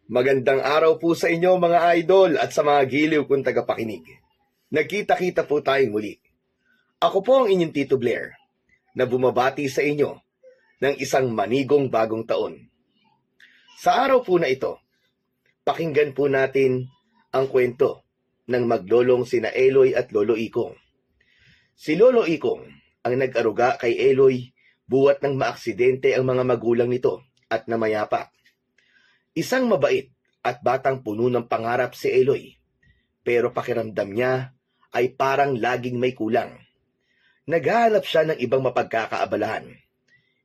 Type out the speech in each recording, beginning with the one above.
Magandang araw po sa inyo mga idol at sa mga giliw kong tagapakinig. Nagkita-kita po tayong muli. Ako po ang inyong Tito Blair na bumabati sa inyo ng isang manigong bagong taon. Sa araw po na ito, pakinggan po natin ang kwento ng maglolong sina Eloy at Lolo Ikong. Si Lolo Ikong ang nag-aruga kay Eloy buwat ng maaksidente ang mga magulang nito at namayapa. Isang mabait at batang puno ng pangarap si Eloy, pero pakiramdam niya ay parang laging may kulang. Naghahanap siya ng ibang mapagkakaabalahan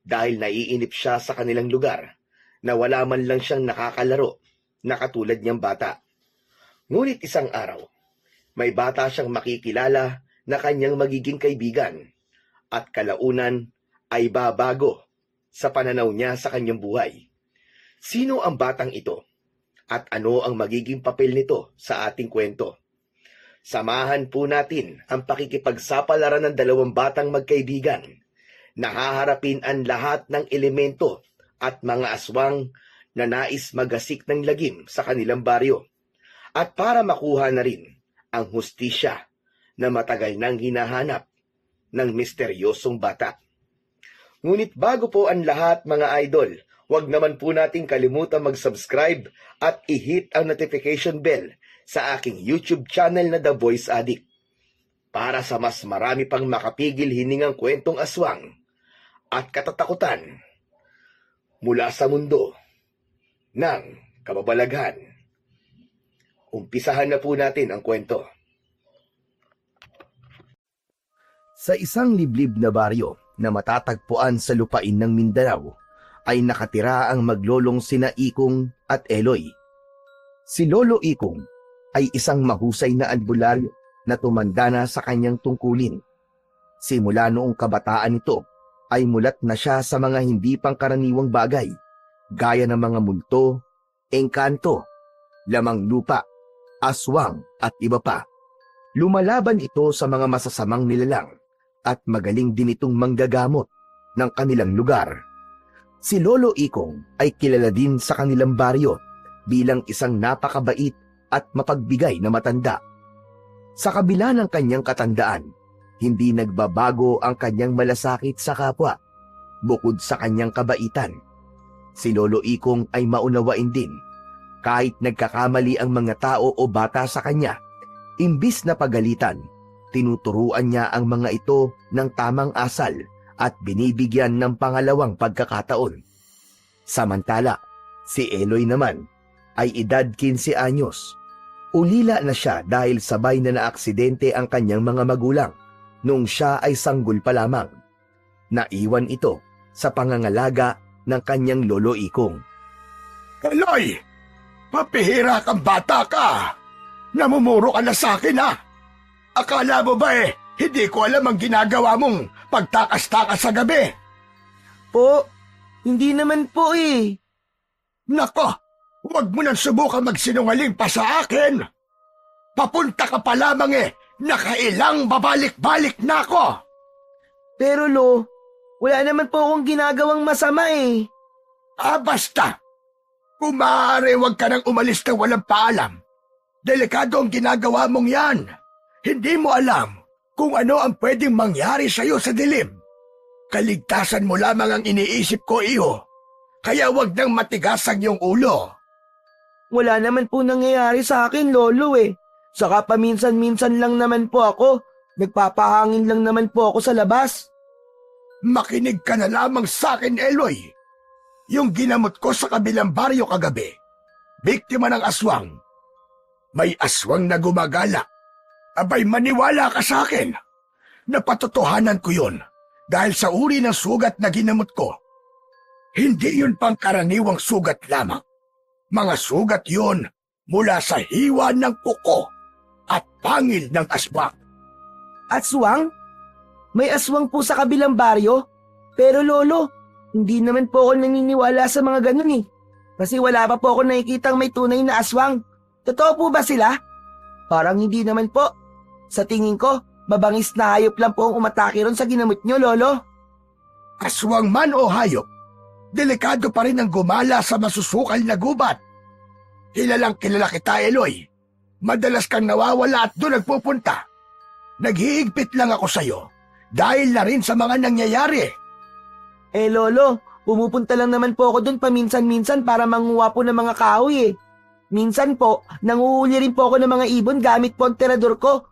dahil naiinip siya sa kanilang lugar na wala man lang siyang nakakalaro na katulad niyang bata. Ngunit isang araw, may bata siyang makikilala na kanyang magiging kaibigan at kalaunan ay babago sa pananaw niya sa kanyang buhay. Sino ang batang ito? At ano ang magiging papel nito sa ating kwento? Samahan po natin ang pakikipagsapalaran ng dalawang batang magkaibigan na haharapin ang lahat ng elemento at mga aswang na nais magasik ng lagim sa kanilang baryo at para makuha na rin ang hustisya na matagal nang hinahanap ng misteryosong bata. Ngunit bago po ang lahat mga idol, huwag naman po nating kalimutan mag-subscribe at i-hit ang notification bell sa aking YouTube channel na The Voice Addict para sa mas marami pang makapigil hiningang kwentong aswang at katatakutan mula sa mundo ng kababalaghan. Umpisahan na po natin ang kwento. Sa isang liblib na baryo na matatagpuan sa lupain ng Mindanao, ay nakatira ang maglolong sina Ikong at Eloy. Si Lolo Ikong ay isang mahusay na albularyo na tumanda na sa kanyang tungkulin. Simula noong kabataan nito ay mulat na siya sa mga hindi pangkaraniwang bagay, gaya ng mga multo, engkanto, lamang lupa, aswang at iba pa. Lumalaban ito sa mga masasamang nilalang at magaling din itong manggagamot ng kanilang lugar. Si Lolo Ikong ay kilala din sa kanilang baryo bilang isang napakabait at mapagbigay na matanda. Sa kabila ng kanyang katandaan, hindi nagbabago ang kanyang malasakit sa kapwa. Bukod sa kanyang kabaitan, si Lolo Ikong ay maunawain din. Kahit nagkakamali ang mga tao o bata sa kanya, imbis na pagalitan, tinuturuan niya ang mga ito ng tamang asal at binibigyan ng pangalawang pagkakataon. Samantala, si Eloy naman ay edad 15 anyos. Ulila na siya dahil sabay na naaksidente ang kanyang mga magulang noong siya ay sanggol pa lamang. Naiwan ito sa pangangalaga ng kanyang Lolo Ikong. Eloy! Papihira kang bata ka! Namumuro ka na sa akin ha! Akala mo ba hindi ko alam ang ginagawa mong pagtakas-takas sa gabi? Po, hindi naman po Nako, huwag mo nang subukan magsinungaling pa sa akin. Papunta ka pa lamang nakailang babalik-balik na ako. Pero Lo, wala naman po akong ginagawang masama Basta. Kung maaari huwag ka nang umalis na walang paalam. Delikado ang ginagawa mong yan. Hindi mo alam kung ano ang pwedeng mangyari sa iyo sa dilim. Kaligtasan mo lamang ang iniisip ko, iho. Kaya wag nang matigas ang iyong ulo. Wala naman po nangyayari sa akin, Lolo Saka paminsan-minsan lang naman po ako. Nagpapahangin lang naman po ako sa labas. Makinig ka na lamang sa akin, Eloy. Yung ginamot ko sa kabilang baryo kagabi, biktima ng aswang. May aswang na gumagala. Abay, maniwala ka sa akin. Napatotohanan ko yun dahil sa uri ng sugat na ginamot ko. Hindi yun pangkaraniwang sugat lamang. Mga sugat yun mula sa hiwa ng kuko at pangil ng aswang. Aswang? May aswang po sa kabilang baryo? Pero Lolo, hindi naman po ako naniniwala sa mga ganun Kasi wala pa po ako nakikitang may tunay na aswang. Totoo po ba sila? Parang hindi naman po. Sa tingin ko, mabangis na hayop lang po ang umatake ron sa ginamot nyo, Lolo. Aswang man o hayop, delikado pa rin ang gumala sa masusukal na gubat. Kilalang kilala kita, Eloy. Madalas kang nawawala at doon nagpupunta. Naghihigpit lang ako sa'yo dahil na rin sa mga nangyayari. Lolo, pumupunta lang naman po ako dun paminsan-minsan para manguha po ng mga kahoy eh. Minsan po, nanguhuli rin po ako ng mga ibon gamit po ang tirador ko.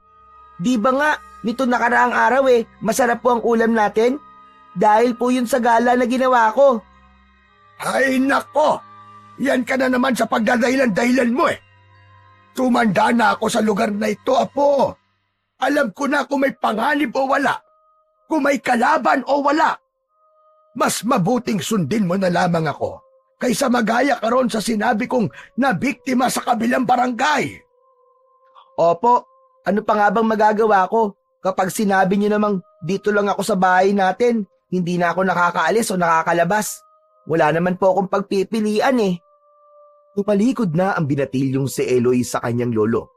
Di ba nga, nito nakaraang araw masarap po ang ulam natin? Dahil po yun sa gala na ginawa ko. Ay nako! Yan ka na naman sa pagdadahilan-dahilan mo eh. Tumanda na ako sa lugar na ito, Apo. Alam ko na kung may panganib o wala. Kung may kalaban o wala. Mas mabuting sundin mo na lamang ako kaysa magaya ka ron sa sinabi kong nabiktima sa kabilang barangay. Opo, ano pa nga bang magagawa ko? Kapag sinabi niyo namang dito lang ako sa bahay natin, hindi na ako nakakaalis o nakakalabas. Wala naman po akong pagpipilian eh. Tumalikod na ang binatilyong si Eloy sa kanyang lolo.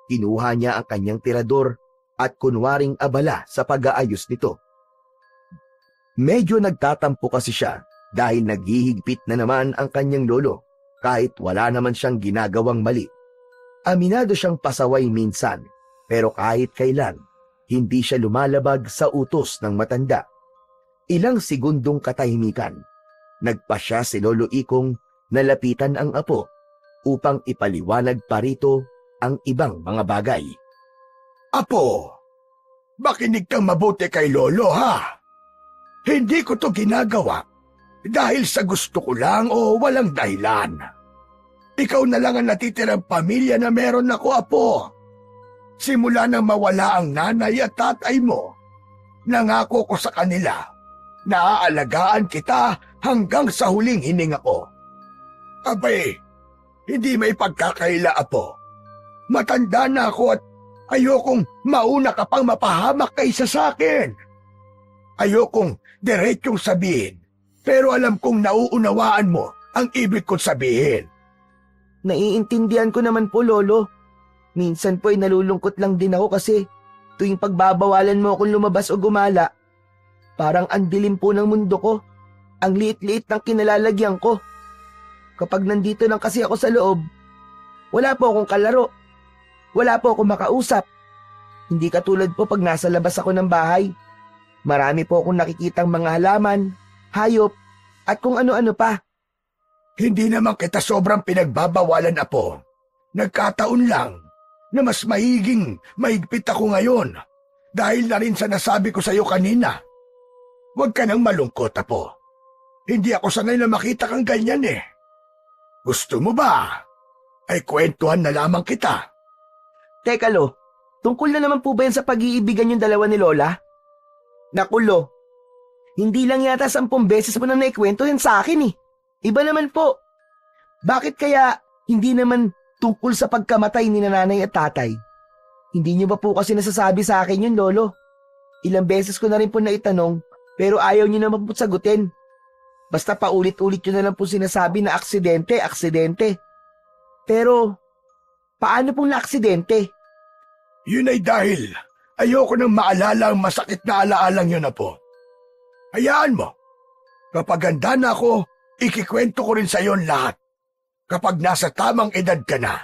Kinuha niya ang kanyang tirador at kunwaring abala sa pag-aayos nito. Medyo nagtatampo kasi siya dahil naghihigpit na naman ang kanyang lolo kahit wala naman siyang ginagawang mali. Aminado siyang pasaway minsan pero kahit kailan hindi siya lumalabag sa utos ng matanda. Ilang segundong katahimikan, nagpasya si Lolo Ikong na lapitan ang apo upang ipaliwanag pa rito ang ibang mga bagay. Apo, makinig kang mabuti kay Lolo ha. Hindi ko to ginagawa dahil sa gusto ko lang o walang dahilan. Ikaw na lang ang natitirang pamilya na meron ako, Apo. Simula nang mawala ang nanay at tatay mo, nangako ko sa kanila na aalagaan kita hanggang sa huling hininga ko. Abay, hindi may pagkakaila, Apo. Matanda na ako at ayokong mauna ka pang mapahamak kaysa sa akin. Ayokong diretsong sabihin, pero alam kong nauunawaan mo ang ibig kong sabihin. Naiintindihan ko naman po, Lolo. Minsan po nalulungkot lang din ako kasi tuwing pagbabawalan mo akong lumabas o gumala, parang ang dilim po ng mundo ko. Ang liit-liit ng kinalalagyan ko. Kapag nandito lang kasi ako sa loob, wala po akong kalaro. Wala po akong makausap. Hindi katulad po pag nasa labas ako ng bahay. Marami po akong nakikitang mga halaman, hayop, at kung ano-ano pa. Hindi naman kita sobrang pinagbabawalan, Apo. Nagkataon lang na mas mahigpit ako ngayon dahil na rin sa nasabi ko sa iyo kanina. Huwag ka nang malungkot, Apo. Hindi ako sanay na makita kang ganyan eh. Gusto mo ba? Ay kwentuhan na lamang kita. Teka, Lo, tungkol na naman po ba yan sa pag-iibigan yung dalawa ni Lola? Naku, Lo, hindi lang yata 10 beses mo na naikwento yan sa akin eh. Iba naman po. Bakit kaya hindi naman tungkol sa pagkamatay ni nanay at tatay? Hindi niyo ba po kasi nasasabi sa akin yun, Lolo? Ilang beses ko na rin po naitanong pero ayaw niyo naman po sagutin. Basta paulit-ulit nyo na lang po sinasabi na aksidente. Pero, paano pong na-aksidente? Yun ay dahil ayoko nang maalala ang masakit na alaalang yun, Apo. Hayaan mo. Kapag handa na ako, ikikwento ko rin sa iyo lahat. Kapag nasa tamang edad ka na.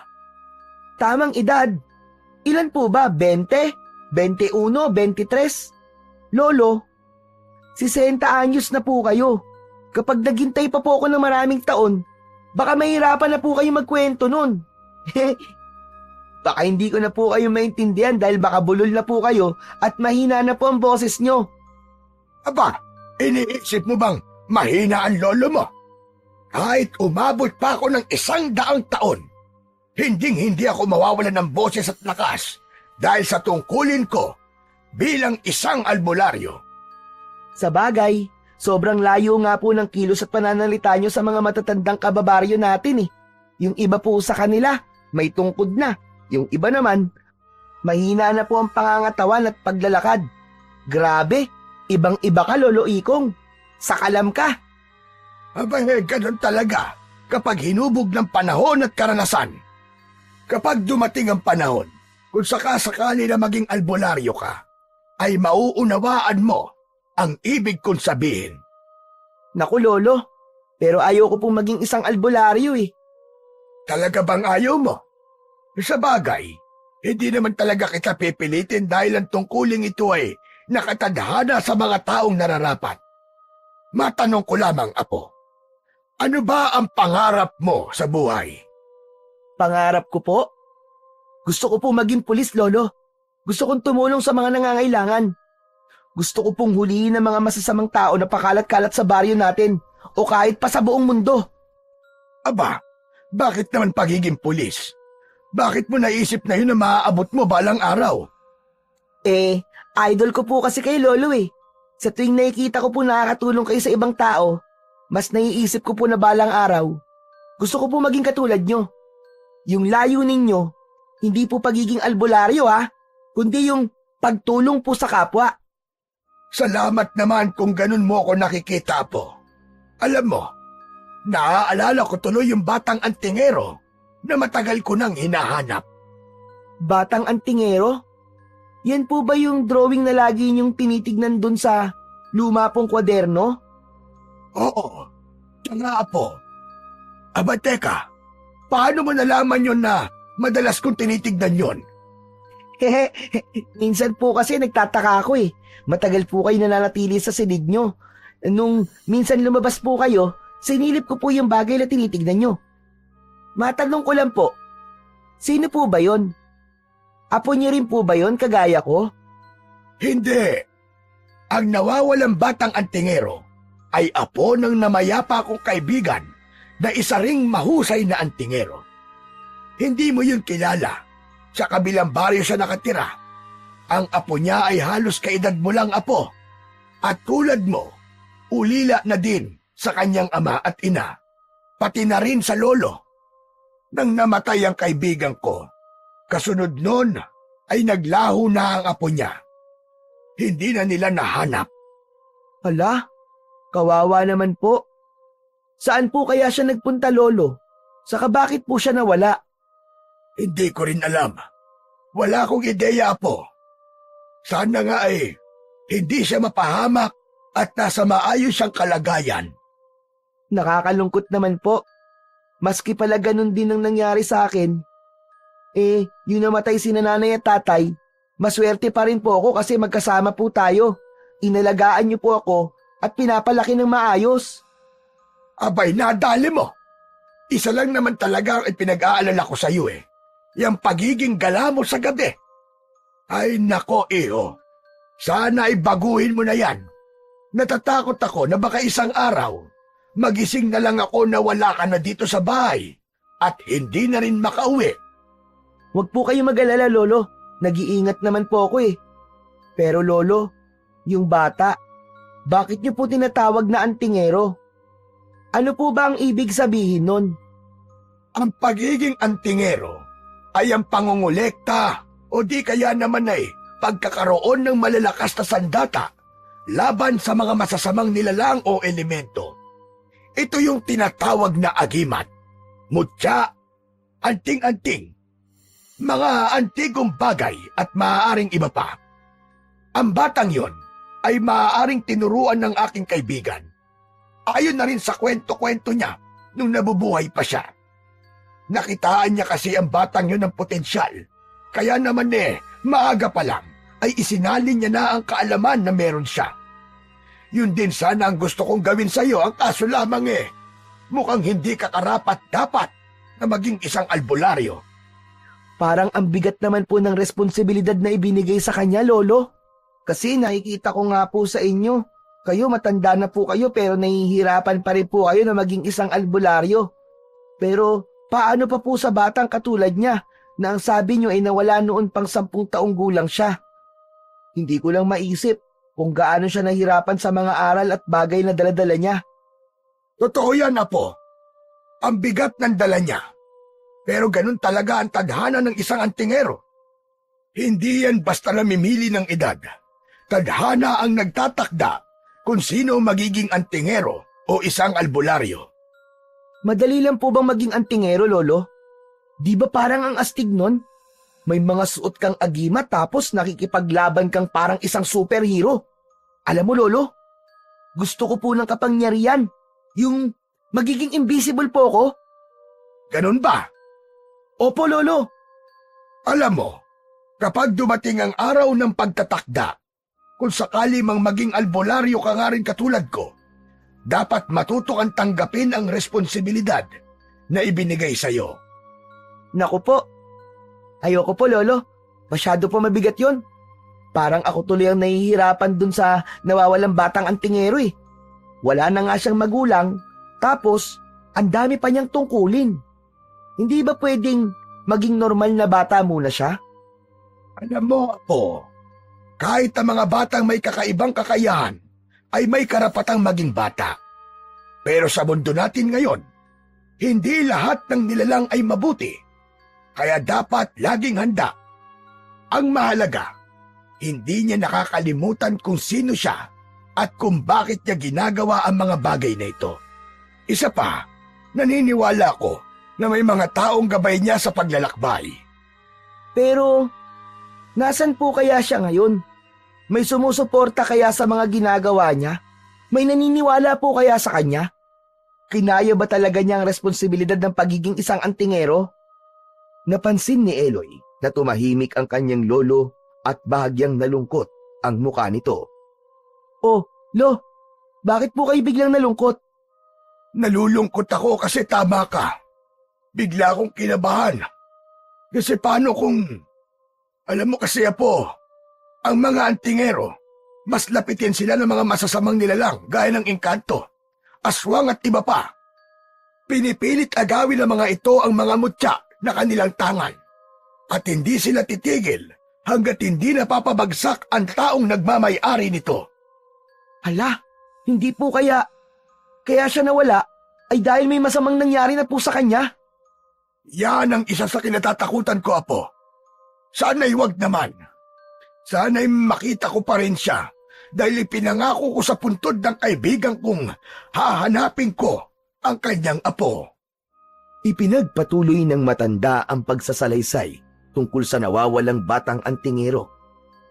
Tamang edad? Ilan po ba? 20? 21? 23? Lolo, 60 anyos na po kayo. Kapag naghintay pa po ako ng maraming taon, baka mahirapan na po kayo magkwento nun. Baka hindi ko na po kayo maintindihan dahil baka bulol na po kayo at mahina na po ang boses nyo. Aba, iniisip mo bang mahina ang lolo mo? Kahit umabot pa ako ng 100 taon, hindi ako mawawalan ng boses at lakas dahil sa tungkulin ko bilang isang albularyo. Sa bagay, sobrang layo nga po ng kilos at pananalita nyo sa mga matatandang kababaryo natin eh. Yung iba po sa kanila, may tungkod na. Yung iba naman, mahina na po ang pangangatawan at paglalakad. Grabe, ibang-iba ka, Lolo Ikong. Sakalam ka. Aba, ganun talaga kapag hinubog ng panahon at karanasan. Kapag dumating ang panahon, kung sakasakali na maging albularyo ka, ay mauunawaan mo ang ibig kong sabihin. Naku, Lolo, pero ayoko pong maging isang albularyo eh. Talaga bang ayaw mo? Sa bagay, hindi naman talaga kita pipilitin dahil ang tungkuling ito ay nakatadhana sa mga taong nararapat. Matanong ko lamang, Apo, ano ba ang pangarap mo sa buhay? Pangarap ko po? Gusto ko po maging pulis, Lolo. Gusto kong tumulong sa mga nangangailangan. Gusto ko pong huliin ang mga masasamang tao na pakalat-kalat sa baryo natin o kahit pa sa buong mundo. Aba, bakit naman pagiging pulis? Bakit mo naisip na yun na maaabot mo balang araw? Idol ko po kasi kay Lolo eh. Sa tuwing nakikita ko po nakakatulong kayo sa ibang tao, mas naiisip ko po na balang araw. Gusto ko po maging katulad nyo. Yung layunin nyo, hindi po pagiging albularyo kundi yung pagtulong po sa kapwa. Salamat naman kung ganun mo ako nakikita, po. Alam mo, naaalala ko tuloy yung batang antingero na matagal ko nang hinahanap. Batang antingero? Yan po ba yung drawing na lagi niyong tinitignan dun sa luma pong kwaderno? Oo, siya nga, po. Aba, teka, paano mo nalaman yun na madalas kong tinitignan yun? Minsan po kasi nagtataka ako eh. Matagal po kayo nananatili sa silid nyo. Nung minsan lumabas po kayo, sinilip ko po yung bagay na tinitignan nyo. Matanong ko lang po, sino po ba yon? Apo niyo rin po ba yon kagaya ko? Hindi. Ang nawawalang batang antingero ay apo ng namayapa kong kaibigan na isa ring mahusay na antingero. Hindi mo yun kilala. Sa kabilang baryo siya nakatira. Ang apo niya ay halos kaedad mo lang, Apo. At tulad mo, ulila na din sa kanyang ama at ina, pati na rin sa lolo. Nang namatay ang kaibigan ko, kasunod nun ay naglaho na ang apo niya. Hindi na nila nahanap. Hala, kawawa naman po. Saan po kaya siya nagpunta, Lolo? Saka bakit po siya nawala? Hindi ko rin alam. Wala akong ideya, Apo. Sana nga ay hindi siya mapahamak at nasa maayos siyang kalagayan. Nakakalungkot naman po. Maski pala ganun din ang nangyari sa akin. Yung namatay si nanay at tatay, maswerte pa rin po ako kasi magkasama po tayo. Inalagaan niyo po ako at pinapalaki ng maayos. Abay, nadali mo. Isa lang naman talaga ang pinag-aalala ko sa iyo Yang pagiging gala mo sa gabi. Ay nako, iho. Sana ay baguhin mo na yan. Natatakot ako na baka isang araw, magising na lang ako na wala ka na dito sa bahay at hindi na rin makauwi. Huwag po kayo mag-alala, Lolo. Nag-iingat naman po ako Pero Lolo, yung bata, bakit niyo po tinatawag na antingero? Ano po ba ang ibig sabihin nun? Ang pagiging antingero ay ang pangungulekta o di kaya naman ay pagkakaroon ng malalakas na sandata laban sa mga masasamang nilalang o elemento. Ito yung tinatawag na agimat, mutya, anting-anting, mga antigong bagay at maaaring iba pa. Ang batang yon ay maaaring tinuruan ng aking kaibigan. Ayon na rin sa kwento-kwento niya nung nabubuhay pa siya. Nakitaan niya kasi ang batang yon ng potensyal. Kaya naman maaga pa lang ay isinalin niya na ang kaalaman na meron siya. Yun din sana ang gusto kong gawin sa iyo, ang kaso lamang mukhang hindi ka karapat-dapat na maging isang albularyo. Parang ang bigat naman po ng responsibilidad na ibinigay sa kanya, Lolo. Kasi nakikita ko nga po sa inyo, kayo matanda na po kayo pero nahihirapan pa rin po kayo na maging isang albularyo. Pero paano pa po sa batang katulad niya na ang sabi niyo ay nawala noon pang 10 taong gulang siya? Hindi ko lang maisip kung gaano siya nahirapan sa mga aral at bagay na daladala niya. Totoo yan, Apo. Ang bigat ng dala niya. Pero ganun talaga ang tadhana ng isang antingero. Hindi yan basta namimili ng edad. Tadhana ang nagtatakda kung sino magiging antingero o isang albularyo. Madali lang po bang maging antingero, Lolo? Di ba parang ang astig nun? May mga suot kang agima tapos nakikipaglaban kang parang isang superhero. Alam mo, Lolo, gusto ko po ng kapangyarihan. Yung magiging invisible po ako. Ganun ba? Opo, Lolo. Alam mo, kapag dumating ang araw ng pagtatakda, kung sakali mang maging albularyo ka nga rin katulad ko, dapat matuto kang tanggapin ang responsibilidad na ibinigay sa'yo. Naku po. Ayoko po, Lolo. Masyado po mabigat yon. Parang ako tuloy ang nahihirapan dun sa nawawalang batang antingero eh. Wala na nga siyang magulang, tapos ang dami pa niyang tungkulin. Hindi ba pwedeng maging normal na bata muna siya? Alam mo, Apo, kahit ang mga batang may kakaibang kakayahan ay may karapatang maging bata. Pero sa mundo natin ngayon, hindi lahat ng nilalang ay mabuti. Kaya dapat laging handa. Ang mahalaga, hindi niya nakakalimutan kung sino siya at kung bakit niya ginagawa ang mga bagay na ito. Isa pa, naniniwala ko na may mga taong gabay niya sa paglalakbay. Pero, nasan po kaya siya ngayon? May sumusuporta kaya sa mga ginagawa niya? May naniniwala po kaya sa kanya? Kinaya ba talaga niya ang responsibilidad ng pagiging isang antingero? Napansin ni Eloy na tumahimik ang kanyang lolo at bahagyang nalungkot ang mukha nito. Oh, Lo, bakit po kayo biglang nalungkot? Nalulungkot ako kasi tama ka. Bigla akong kinabahan. Kasi paano kung... Alam mo kasi, Apo, ang mga antingero, mas lapitin sila ng mga masasamang nilalang gaya ng engkanto, aswang at iba pa. Pinipilit agawin ng mga ito ang mga mutya na kanilang tangan. At hindi sila titigil hanggat hindi napapabagsak ang taong nagmamay-ari nito. Hala, hindi po kaya siya nawala ay dahil may masamang nangyari na po sa kanya? Yan ang isa sa kinatatakutan ko, Apo. Sana'y wag naman. Sana'y makita ko pa rin siya dahil ipinangako ko sa puntod ng kaibigan kong hahanapin ko ang kanyang apo. Ipinagpatuloy ng matanda ang pagsasalaysay tungkol sa nawawalang batang antingero.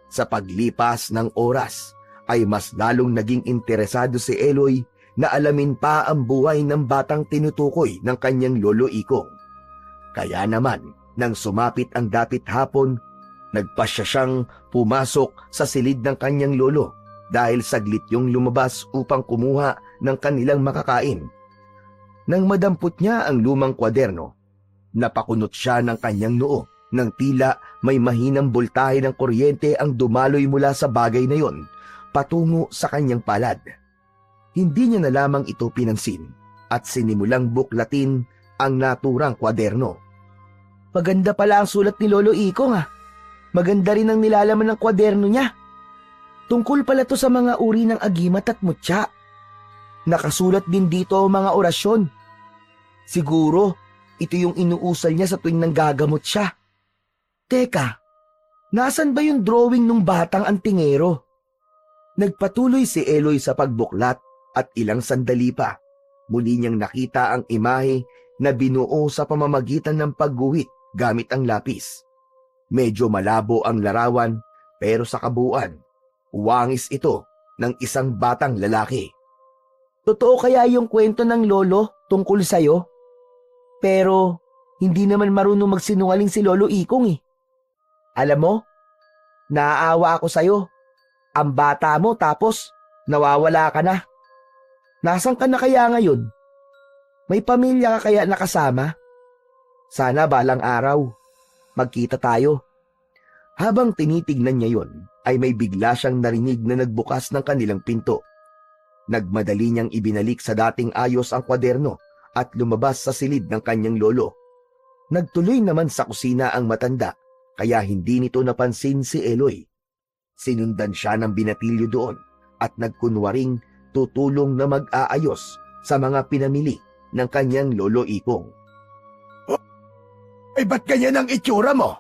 Sa paglipas ng oras ay mas lalong naging interesado si Eloy na alamin pa ang buhay ng batang tinutukoy ng kanyang lolo Ikong. Kaya naman, nang sumapit ang dapit hapon, nagpasya siyang pumasok sa silid ng kanyang lolo dahil saglit yung lumabas upang kumuha ng kanilang makakain. Nang madampot niya ang lumang kwaderno, napakunot siya ng kanyang noo nang tila may mahinang boltahe ng kuryente ang dumaloy mula sa bagay na yon patungo sa kanyang palad. Hindi niya na lamang ito pinansin at sinimulang buklatin ang naturang kwaderno. Maganda pala ang sulat ni Lolo Ikong ha. Maganda rin ang nilalaman ng kwaderno niya. Tungkol pala to sa mga uri ng agimat at mutya. Nakasulat din dito ang mga orasyon. Siguro, ito yung inuusal niya sa tuwing nanggagamot siya. Teka, nasan ba yung drawing nung batang antingero? Nagpatuloy si Eloy sa pagbuklat at ilang sandali pa, muli niyang nakita ang imahe na binuo sa pamamagitan ng pagguhit gamit ang lapis. Medyo malabo ang larawan pero sa kabuuan, wangis ito ng isang batang lalaki. Totoo kaya yung kwento ng lolo tungkol sa'yo? Pero hindi naman marunong magsinungaling si Lolo Ikong eh. Alam mo, naaawa ako sa'yo. Ang bata mo tapos nawawala ka na. Nasaan ka na kaya ngayon? May pamilya ka kaya nakasama? Sana balang araw, magkita tayo. Habang tinitignan niya yon, ay may bigla siyang narinig na nagbukas ng kanilang pinto. Nagmadali niyang ibinalik sa dating ayos ang kwaderno at lumabas sa silid ng kanyang lolo. Nagtuloy naman sa kusina ang matanda, kaya hindi nito napansin si Eloy. Sinundan siya ng binatilyo doon at nagkunwaring tutulong na mag-aayos sa mga pinamili ng kanyang lolo Ikong. Ay ba't ganyan ang itsura mo?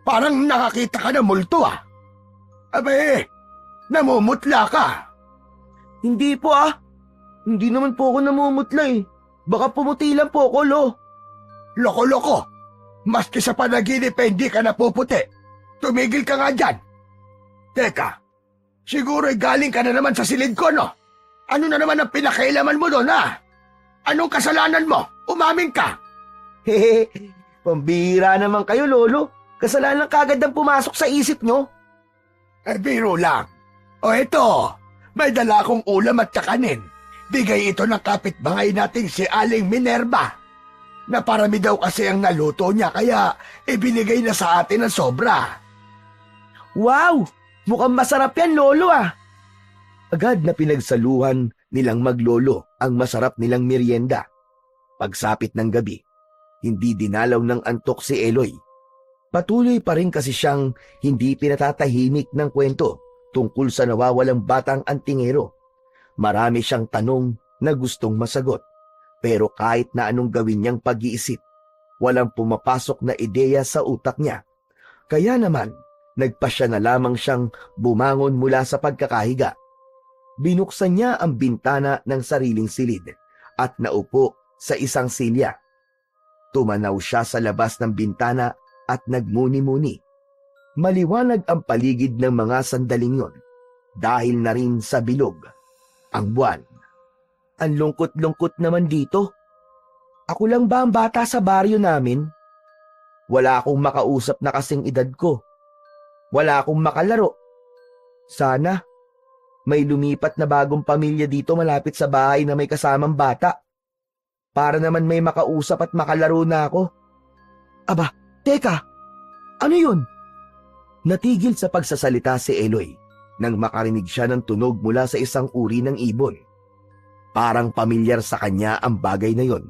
Parang nakakita ka ng multo ah. Abe, namumutla ka. Hindi po ah. Hindi naman po ako namumutla eh. Baka pumuti lang po ako, Lo. Loko-loko. Maski sa panaginip hindi ka napuputi. Tumigil ka nga dyan. Teka, siguro galing ka na naman sa silid ko, no? Ano na naman ang pinakailaman mo doon, ha? Anong kasalanan mo? Umamin ka. Hehe, Pambihira naman kayo, Lolo. Kasalanan kagad ang pumasok sa isip nyo. Biro lang. O ito, may dala akong ulam at kakanin. Bigay ito ng kapitbahay nating si Aling Minerva. Naparami daw kasi ang naluto niya kaya ibinigay na sa atin ng sobra. Wow! Mukhang masarap yan, Lolo ah! Agad na pinagsaluhan nilang maglolo ang masarap nilang merienda. Pagsapit ng gabi, hindi dinalaw ng antok si Eloy. Patuloy pa rin kasi siyang hindi pinatatahimik ng kwento tungkol sa nawawalang batang antingero. Marami siyang tanong na gustong masagot. Pero kahit na anong gawin niyang pag-iisip, walang pumapasok na ideya sa utak niya. Kaya naman, nagpasya na lamang siyang bumangon mula sa pagkakahiga. Binuksan niya ang bintana ng sariling silid at naupo sa isang silya. Tumanaw siya sa labas ng bintana at nagmuni-muni. Maliwanag ang paligid ng mga sandaling yon dahil na rin sa bilog ang buwan. Ang lungkot-lungkot naman dito. Ako lang ba ang bata sa baryo namin? Wala akong makausap na kasing edad ko. Wala akong makalaro. Sana may lumipat na bagong pamilya dito malapit sa bahay na may kasamang bata. Para naman may makausap at makalaro na ako. Aba, teka, ano yun? Natigil sa pagsasalita si Eloy nang makarinig siya ng tunog mula sa isang uri ng ibon. Parang pamilyar sa kanya ang bagay na yon.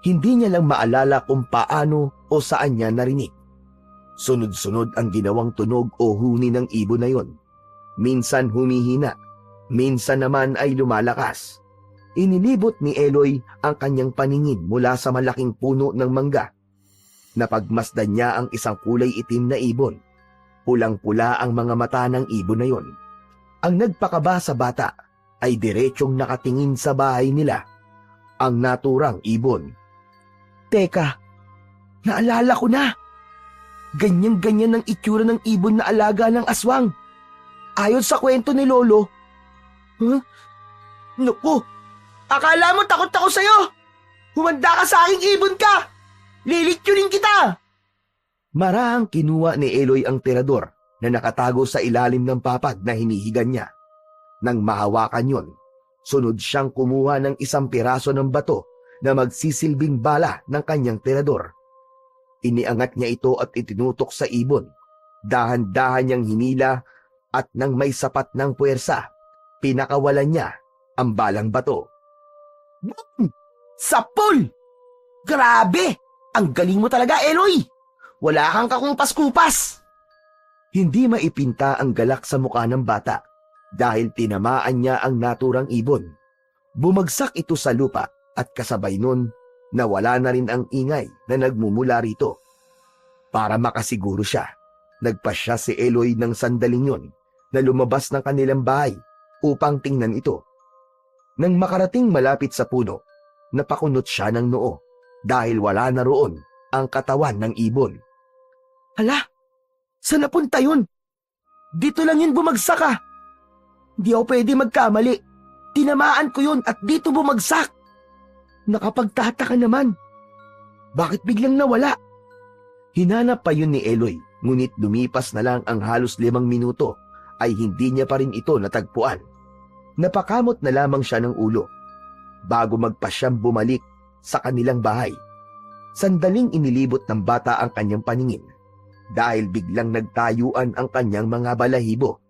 Hindi niya lang maalala kung paano o saan niya narinig. Sunod-sunod ang ginawang tunog o huni ng ibon na yon. Minsan humihina, minsan naman ay lumalakas. Inilibot ni Eloy ang kanyang paningin mula sa malaking puno ng mangga. Napagmasdan niya ang isang kulay itim na ibon. Pulang-pula ang mga mata ng ibon na yon. Ang nagpakaba sa bata ay diretsyong nakatingin sa bahay nila, ang naturang ibon. Teka, naalala ko na. Ganyan-ganyan ang itsura ng ibon na alaga ng aswang. Ayon sa kwento ni Lolo. Huh? Naku, akala mo takot ako sa'yo. Humanda ka sa aking ibon ka. Lilityunin kita. Marahang kinuha ni Eloy ang tirador na nakatago sa ilalim ng papag na hinihigan niya. Nang mahawakan yon, sunod siyang kumuha ng isang piraso ng bato na magsisilbing bala ng kanyang tirador. Iniangat niya ito at itinutok sa ibon. Dahan-dahan niyang hinila at nang may sapat ng puwersa, pinakawalan niya ang balang bato. Sapol! Grabe! Ang galing mo talaga, Eloy! Wala kang kakumpas-kupas! Hindi maipinta ang galak sa mukha ng bata dahil tinamaan niya ang naturang ibon. Bumagsak ito sa lupa at kasabay nun, nawala na rin ang ingay na nagmumula rito. Para makasiguro siya, nagpasya si Eloy ng sandaling yon na lumabas ng kanilang bahay upang tingnan ito. Nang makarating malapit sa puno, napakunot siya ng noo dahil wala na roon ang katawan ng ibon. Hala, saan napunta yun? Dito lang yun bumagsak ah. Di ako pwede magkamali. Tinamaan ko yun at dito bumagsak. Nakapagtataka naman. Bakit biglang nawala? Hinanap pa yun ni Eloy, ngunit lumipas na lang ang halos 5 minuto ay hindi niya pa rin ito natagpuan. Napakamot na lamang siya ng ulo bago magpasyang bumalik sa kanilang bahay. Sandaling inilibot ng bata ang kanyang paningin dahil biglang nagtayuan ang kanyang mga balahibo.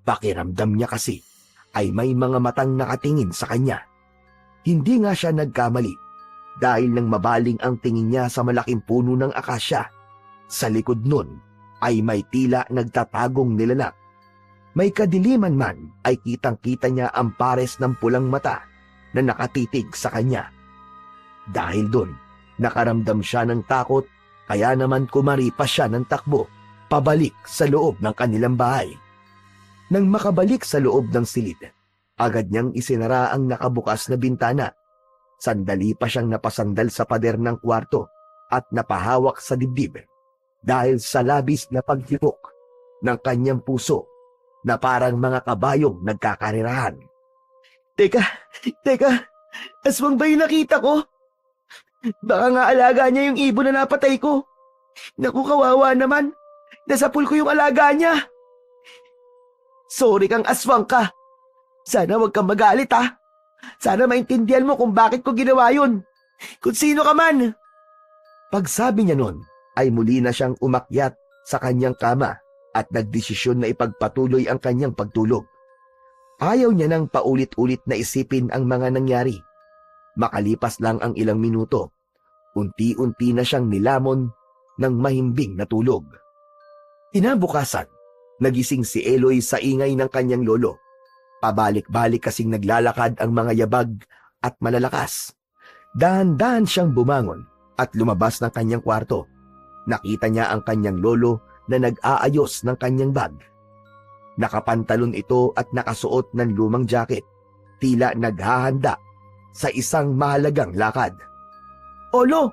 Pakiramdam niya kasi ay may mga matang nakatingin sa kanya. Hindi nga siya nagkamali dahil nang mabaling ang tingin niya sa malaking puno ng akasya. Sa likod nun ay may tila nagtatagong nilalang. May kadiliman man ay kitang-kita niya ang pares ng pulang mata na nakatitig sa kanya. Dahil doon, nakaramdam siya ng takot kaya naman kumaripas siya ng takbo pabalik sa loob ng kanilang bahay. Nang makabalik sa loob ng silid, agad niyang isinara ang nakabukas na bintana. Sandali pa siyang napasandal sa pader ng kwarto at napahawak sa dibdib dahil sa labis na pagtipok ng kanyang puso na parang mga kabayong nagkakarirahan. Teka, aswang ba yung nakita ko? Baka nga alaga niya yung ibon na napatay ko. Naku, kawawa naman. Nasapul ko yung alaga niya. Sorry kang aswang ka. Sana wag kang magalit ha. Sana maintindihan mo kung bakit ko ginawa yun. Kung sino ka man. Pagsabi niya nun, ay muli na siyang umakyat sa kanyang kama at nagdesisyon na ipagpatuloy ang kanyang pagtulog. Ayaw niya nang paulit-ulit na isipin ang mga nangyari. Makalipas lang ang ilang minuto, unti-unti na siyang nilamon ng mahimbing na tulog. Kinabukasan, nagising si Eloy sa ingay ng kanyang lolo. Pabalik-balik kasing naglalakad ang mga yabag at malalakas. Dahan-dahan siyang bumangon at lumabas ng kanyang kwarto. Nakita niya ang kanyang lolo na nag-aayos ng kanyang bag. Nakapantalon ito at nakasuot ng lumang jacket. Tila naghahanda sa isang mahalagang lakad. Olo,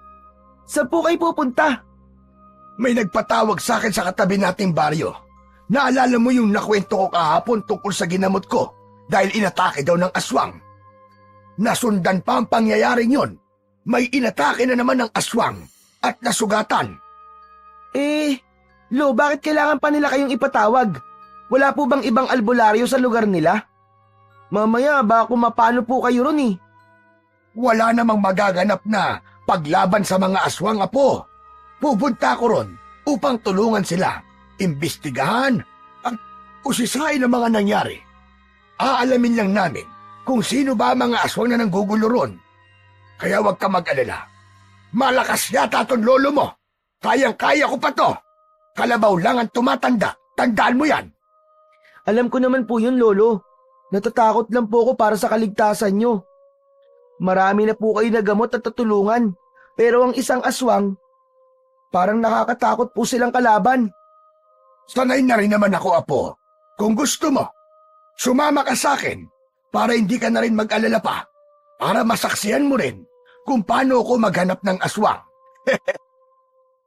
saan po kayo pupunta? May nagpatawag sa akin sa katabi nating baryo. Naalala mo yung nakwento ko kahapon tungkol sa ginamot ko dahil inatake daw ng aswang. Nasundan pa ang pangyayaring yon. May inatake na naman ng aswang at nasugatan. Lo, bakit kailangan pa nila kayong ipatawag? Wala po bang ibang albularyo sa lugar nila? Mamaya, baka mapano po kayo ron eh. Wala namang magaganap na paglaban sa mga aswang, apo. Pupunta ko ron upang tulungan sila, imbestigahan at usisain ang mga nangyari. Aalamin lang namin kung sino ba ang mga aswang na nanggugulo ron. Kaya huwag ka mag-alala. Malakas yata ton lolo mo. Kayang-kaya ko pa to. Kalabaw lang ang tumatanda. Tandaan mo yan. Alam ko naman po yun, Lolo. Natatakot lang po ako para sa kaligtasan nyo. Marami na po kayo na gamot at tutulungan. Pero ang isang aswang, parang nakakatakot po silang kalaban. Sanay na rin naman ako, apo. Kung gusto mo, sumama ka sa akin para hindi ka na rin mag-alala pa. Para masaksihan mo rin kung paano ako maghanap ng aswang.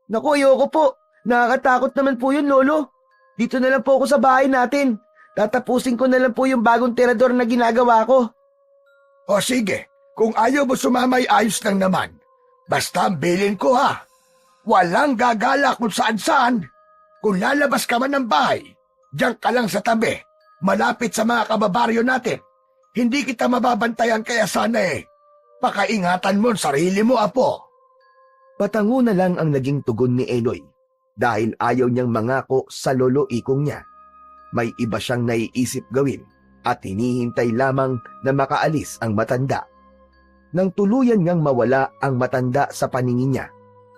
Naku, ayoko po. Nakakatakot naman po yun, Lolo. Dito na lang po ako sa bahay natin. Tatapusin ko na lang po yung bagong tirador na ginagawa ko. O sige, kung ayaw mo sumama ay ayos lang naman. Basta ang bilin ko ha. Walang gagala kung saan-saan. Kung lalabas ka man ng bahay, diyan ka lang sa tabi, malapit sa mga kababaryo natin. Hindi kita mababantayan kaya sana pakaingatan mo ang sarili mo, apo. Patango na lang ang naging tugon ni Eloy dahil ayaw niyang mangako sa lolo ikong niya. May iba siyang naiisip gawin at hinihintay lamang na makaalis ang matanda. Nang tuluyan ngang mawala ang matanda sa paningin niya,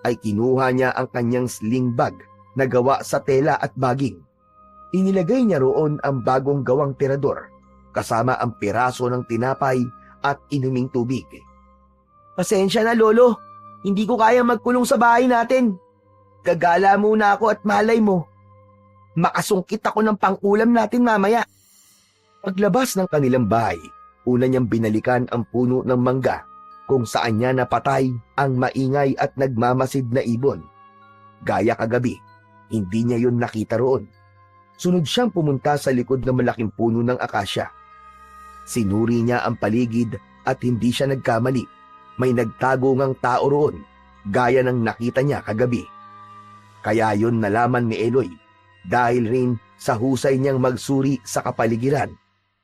ay kinuha niya ang kanyang sling bag na gawa sa tela at baging. Inilagay niya roon ang bagong gawang tirador kasama ang piraso ng tinapay at inuming tubig. Pasensya na, Lolo. Hindi ko kaya magkulong sa bahay natin. Gagala muna ako at malay mo. Makasungkit ako ng pang-ulam natin mamaya. Paglabas ng kanilang bahay, una niyang binalikan ang puno ng mangga kung saan niya napatay ang maingay at nagmamasid na ibon. Gaya kagabi, hindi niya yun nakita roon. Sunod siyang pumunta sa likod ng malaking puno ng akasya. Sinuri niya ang paligid at hindi siya nagkamali. May nagtago ngang tao roon, gaya ng nakita niya kagabi. Kaya yun nalaman ni Eloy dahil rin sa husay niyang magsuri sa kapaligiran.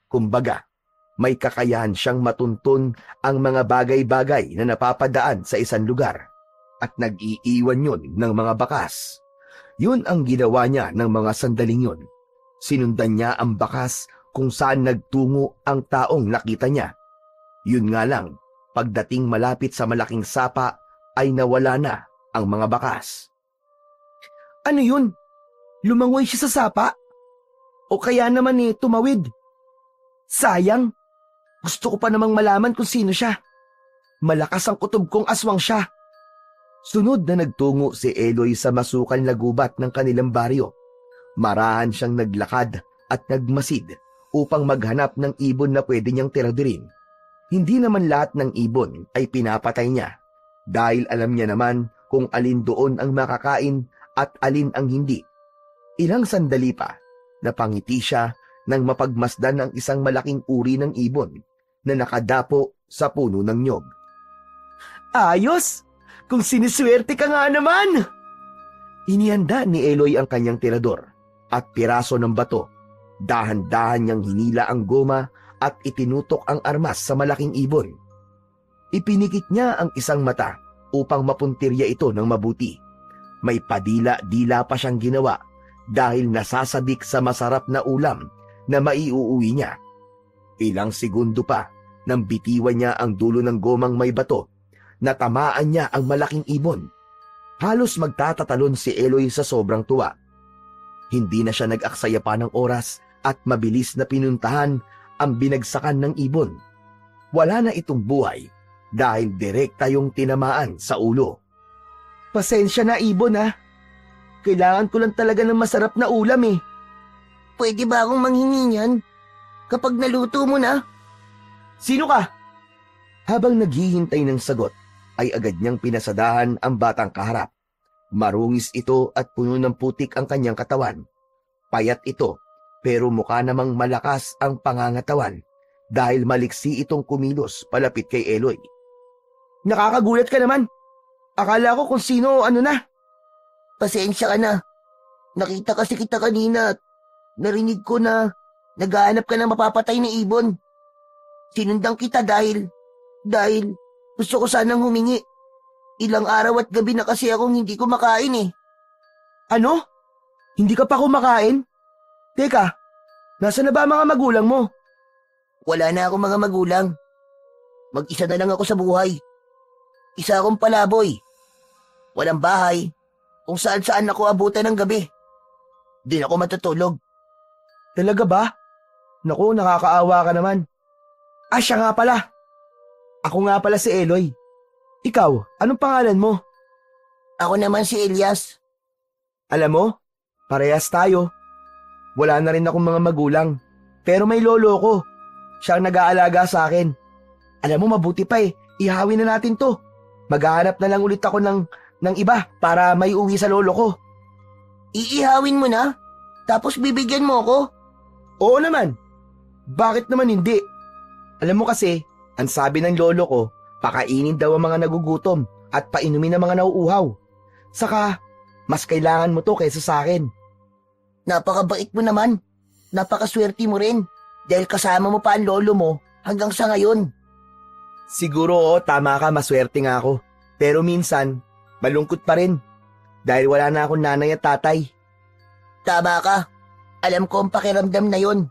Kumbaga, may kakayahan siyang matuntun ang mga bagay-bagay na napapadaan sa isang lugar at nag-iiwan yun ng mga bakas. Yun ang ginawa niya ng mga sandaling yun. Sinundan niya ang bakas kung saan nagtungo ang taong nakita niya. Yun nga lang, pagdating malapit sa malaking sapa ay nawala na ang mga bakas. Ano yun? Lumangoy siya sa sapa? O kaya naman tumawid? Sayang. Gusto ko pa namang malaman kung sino siya. Malakas ang kutob kong aswang siya. Sunod na nagtungo si Eloy sa masukal na gubat ng kanilang baryo. Marahan siyang naglakad at nagmasid upang maghanap ng ibon na pwede niyang tiradurin. Hindi naman lahat ng ibon ay pinapatay niya dahil alam niya naman kung alin doon ang makakain at alin ang hindi. Ilang sandali pa, napangiti siya nang mapagmasdan ang isang malaking uri ng ibon na nakadapo sa puno ng nyog. Ayos! Kung siniswerte ka nga naman! Inihanda ni Eloy ang kanyang tirador at piraso ng bato. Dahan-dahan niyang hinila ang goma at itinutok ang armas sa malaking ibon. Ipinikit niya ang isang mata upang mapuntirya ito ng mabuti. May padila-dila pa siyang ginawa dahil nasasabik sa masarap na ulam na maiuuwi niya. Ilang segundo pa nang bitiwan niya ang dulo ng gomang may bato, natamaan niya ang malaking ibon. Halos magtatatalon si Eloy sa sobrang tuwa. Hindi na siya nag-aksaya pa ng oras at mabilis na pinuntahan ang binagsakan ng ibon. Wala na itong buhay dahil direkta yung tinamaan sa ulo. Pasensya na, ibon ha. Kailangan ko lang talaga ng masarap na ulam eh. Pwede ba akong manghingi niyan? Kapag naluto mo na. Sino ka? Habang naghihintay ng sagot, ay agad niyang pinasadahan ang batang kaharap. Marungis ito at puno ng putik ang kanyang katawan. Payat ito, pero mukha namang malakas ang pangangatawan dahil maliksi itong kumilos palapit kay Eloy. Nakakagulat ka naman. Akala ko kung sino ano na. Pasensya ka na. Nakita kasi kita kanina at narinig ko na naghahanap ka ng mapapatay na ibon. Sinundan kita dahil gusto ko sanang humingi. Ilang araw at gabi na kasi akong hindi kumakain eh. Ano? Hindi ka pa kumakain? Teka, nasa na ba ang mga magulang mo? Wala na akong mga magulang. Mag-isa na lang ako sa buhay. Isa akong palaboy. Walang bahay, kung saan-saan ako abutan ng gabi. Di ako matutulog. Talaga ba? Naku, nakakaawa ka naman. Siya nga pala. Ako nga pala si Eloy. Ikaw, anong pangalan mo? Ako naman si Elias. Alam mo, parehas tayo. Wala na rin akong mga magulang. Pero may lolo ko. Siya ang nag-aalaga sa akin. Alam mo, mabuti pa eh. Ihawin na natin to. Maghahanap na lang ulit ako ng iba para may uwi sa lolo ko. Iihawin mo na? Tapos bibigyan mo ako? Oo naman. Bakit naman hindi? Alam mo kasi, ang sabi ng lolo ko, pakainin daw ang mga nagugutom at painumin ang mga nauuhaw. Saka, mas kailangan mo to kaysa sa akin. Napakabait mo naman. Napakaswerte mo rin. Dahil kasama mo pa ang lolo mo hanggang sa ngayon. Siguro tama ka, maswerte nga ako. Pero minsan, malungkot pa rin. Dahil wala na akong nanay at tatay. Tama ka. Alam ko ang pakiramdam na yon.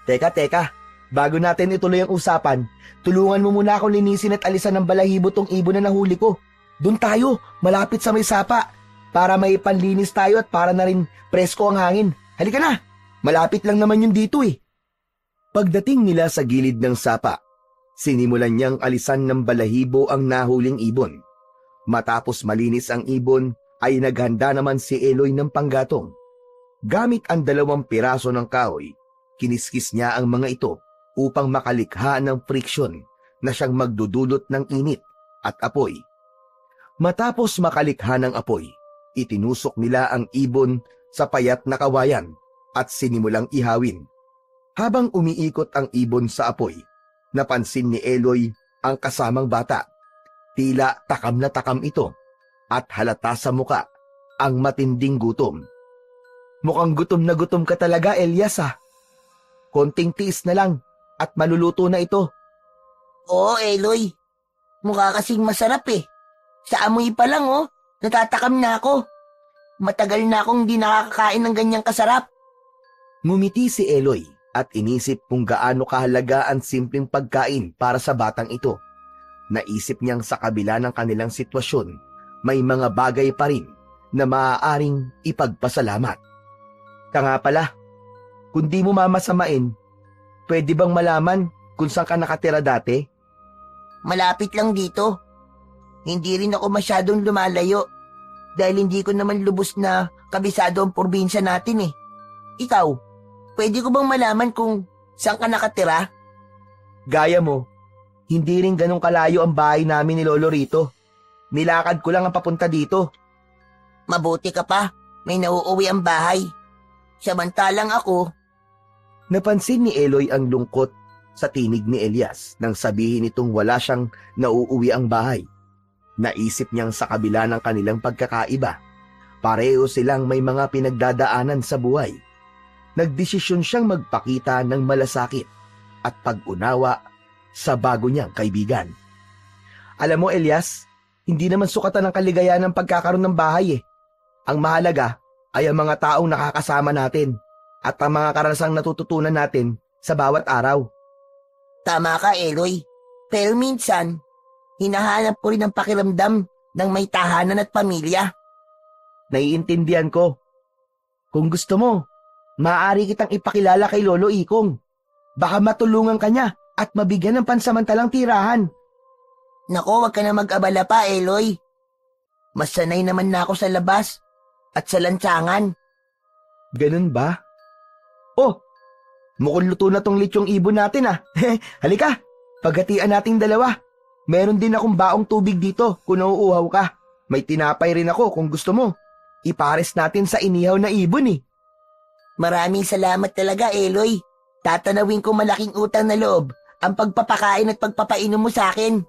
Teka. Bago natin ituloy ang usapan, tulungan mo muna akong linisin at alisan ng balahibo tong ibon na nahuli ko. Doon tayo, malapit sa may sapa. Para may panlinis tayo at para na rin presko ang hangin. Halika na, malapit lang naman yun dito eh. Pagdating nila sa gilid ng sapa, sinimulan niyang alisan ng balahibo ang nahuling ibon. Matapos malinis ang ibon, ay naghanda naman si Eloy ng panggatong. Gamit ang 2 piraso ng kahoy, kiniskis niya ang mga ito upang makalikha ng friksyon na siyang magdudulot ng init at apoy. Matapos makalikha ng apoy, itinusok nila ang ibon sa payat na kawayan at sinimulang ihawin. Habang umiikot ang ibon sa apoy, napansin ni Eloy ang kasamang bata. Tila takam na takam ito at halata sa muka ang matinding gutom. Mukhang gutom na gutom ka talaga, Elias ah. Konting tiis na lang at maluluto na ito. Oo, Eloy. Mukha kasing masarap eh. Sa amoy pa lang natatakam na ako. Matagal na akong di nakakakain ng ganyang kasarap. Ngumiti si Eloy at inisip kung gaano kahalaga ang simpleng pagkain para sa batang ito. Naisip niyang sa kabila ng kanilang sitwasyon, may mga bagay pa rin na maaaring ipagpasalamat. Nga pala, kung di mo mamasamain, pwede bang malaman kung saan ka nakatira dati? Malapit lang dito. Hindi rin ako masyadong lumalayo dahil hindi ko naman lubos na kabisado ang probinsya natin eh. Ikaw, pwede ko bang malaman kung saan ka nakatira? Gaya mo, hindi rin ganun kalayo ang bahay namin ni Lolo rito. Nilakad ko lang ang papunta dito. Mabuti ka pa, may nauuwi ang bahay. Samantalang ako... Napansin ni Eloy ang lungkot sa tinig ni Elias nang sabihin nitong wala siyang nauuwi ang bahay. Naisip niyang sa kabila ng kanilang pagkakaiba, pareho silang may mga pinagdadaanan sa buhay. Nagdesisyon siyang magpakita ng malasakit at pag-unawa sa bago niyang kaibigan. Alam mo, Elias, hindi naman sukatan ng kaligayahan ng pagkakaroon ng bahay eh. Ang mahalaga ay ang mga taong nakakasama natin at ang mga karanasan natututunan natin sa bawat araw. Tama ka, Eloy. Pero minsan, hinahanap ko rin ang pakiramdam ng may tahanan at pamilya. Naiintindihan ko. Kung gusto mo, maaari kitang ipakilala kay Lolo Ikong. Baka matulungan ka niya at mabigyan ng pansamantalang tirahan. Nako, wag ka na mag-abala pa, Eloy. Mas sanay naman na ako sa labas at sa lansangan. Ganun ba? Oh, mukhang luto na tong litsyong ibon natin ah. Halika, paghatian nating dalawa. Meron din akong baong tubig dito kung nauuhaw ka. May tinapay rin ako kung gusto mo. Ipares natin sa inihaw na ibon eh. Maraming salamat talaga, Eloy. Tatanawin ko malaking utang na loob ang pagpapakain at pagpapainom mo sa akin.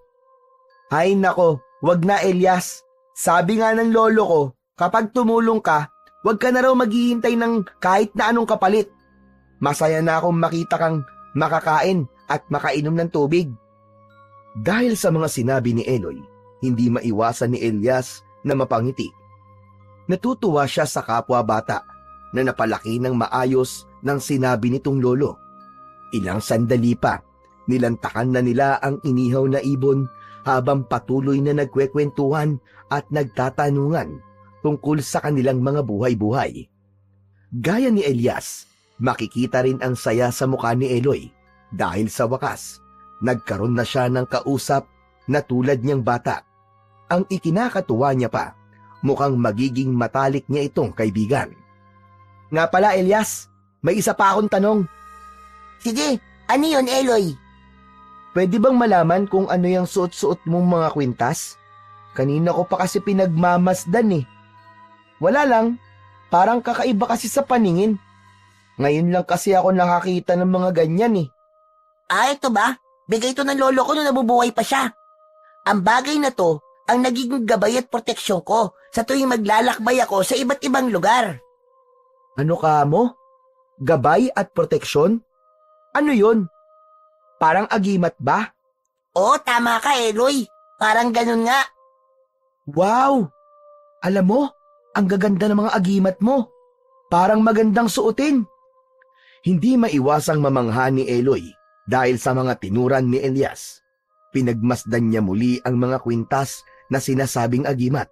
Ay nako, wag na Elias. Sabi nga ng lolo ko, kapag tumulong ka, wag ka na raw maghihintay ng kahit na anong kapalit. Masaya na akong makita kang makakain at makainom ng tubig. Dahil sa mga sinabi ni Eloy, hindi maiwasan ni Elias na mapangiti. Natutuwa siya sa kapwa bata na napalaki ng maayos ng sinabi nitong lolo. Ilang sandali pa, nilantakan na nila ang inihaw na ibon habang patuloy na nagkwekwentuhan at nagtatanungan tungkol sa kanilang mga buhay-buhay. Gaya ni Elias, makikita rin ang saya sa mukha ni Eloy dahil sa wakas, nagkaroon na siya ng kausap na tulad niyang bata. Ang ikinakatuwa niya pa, mukhang magiging matalik niya itong kaibigan. Nga pala Elias, may isa pa akong tanong. Sige, ano yun, Eloy? Pwede bang malaman kung ano yung suot-suot mong mga kwintas? Kanina ko pa kasi pinagmamasdan eh. Wala lang, parang kakaiba kasi sa paningin. Ngayon lang kasi ako nakakita ng mga ganyan eh. Ah, ito ba? Bigay ito ng lolo ko nung nabubuhay pa siya. Ang bagay na to, ang nagiging gabay at proteksyon ko sa tuwing maglalakbay ako sa iba't ibang lugar. Ano ka mo? Gabay at proteksyon? Ano yun? Parang agimat ba? Oo, tama ka, Eloy. Parang ganun nga. Wow! Alam mo, ang gaganda ng mga agimat mo. Parang magandang suotin. Hindi maiwasang mamangha ni Eloy dahil sa mga tinuran ni Elias. Pinagmasdan niya muli ang mga kwintas na sinasabing agimat.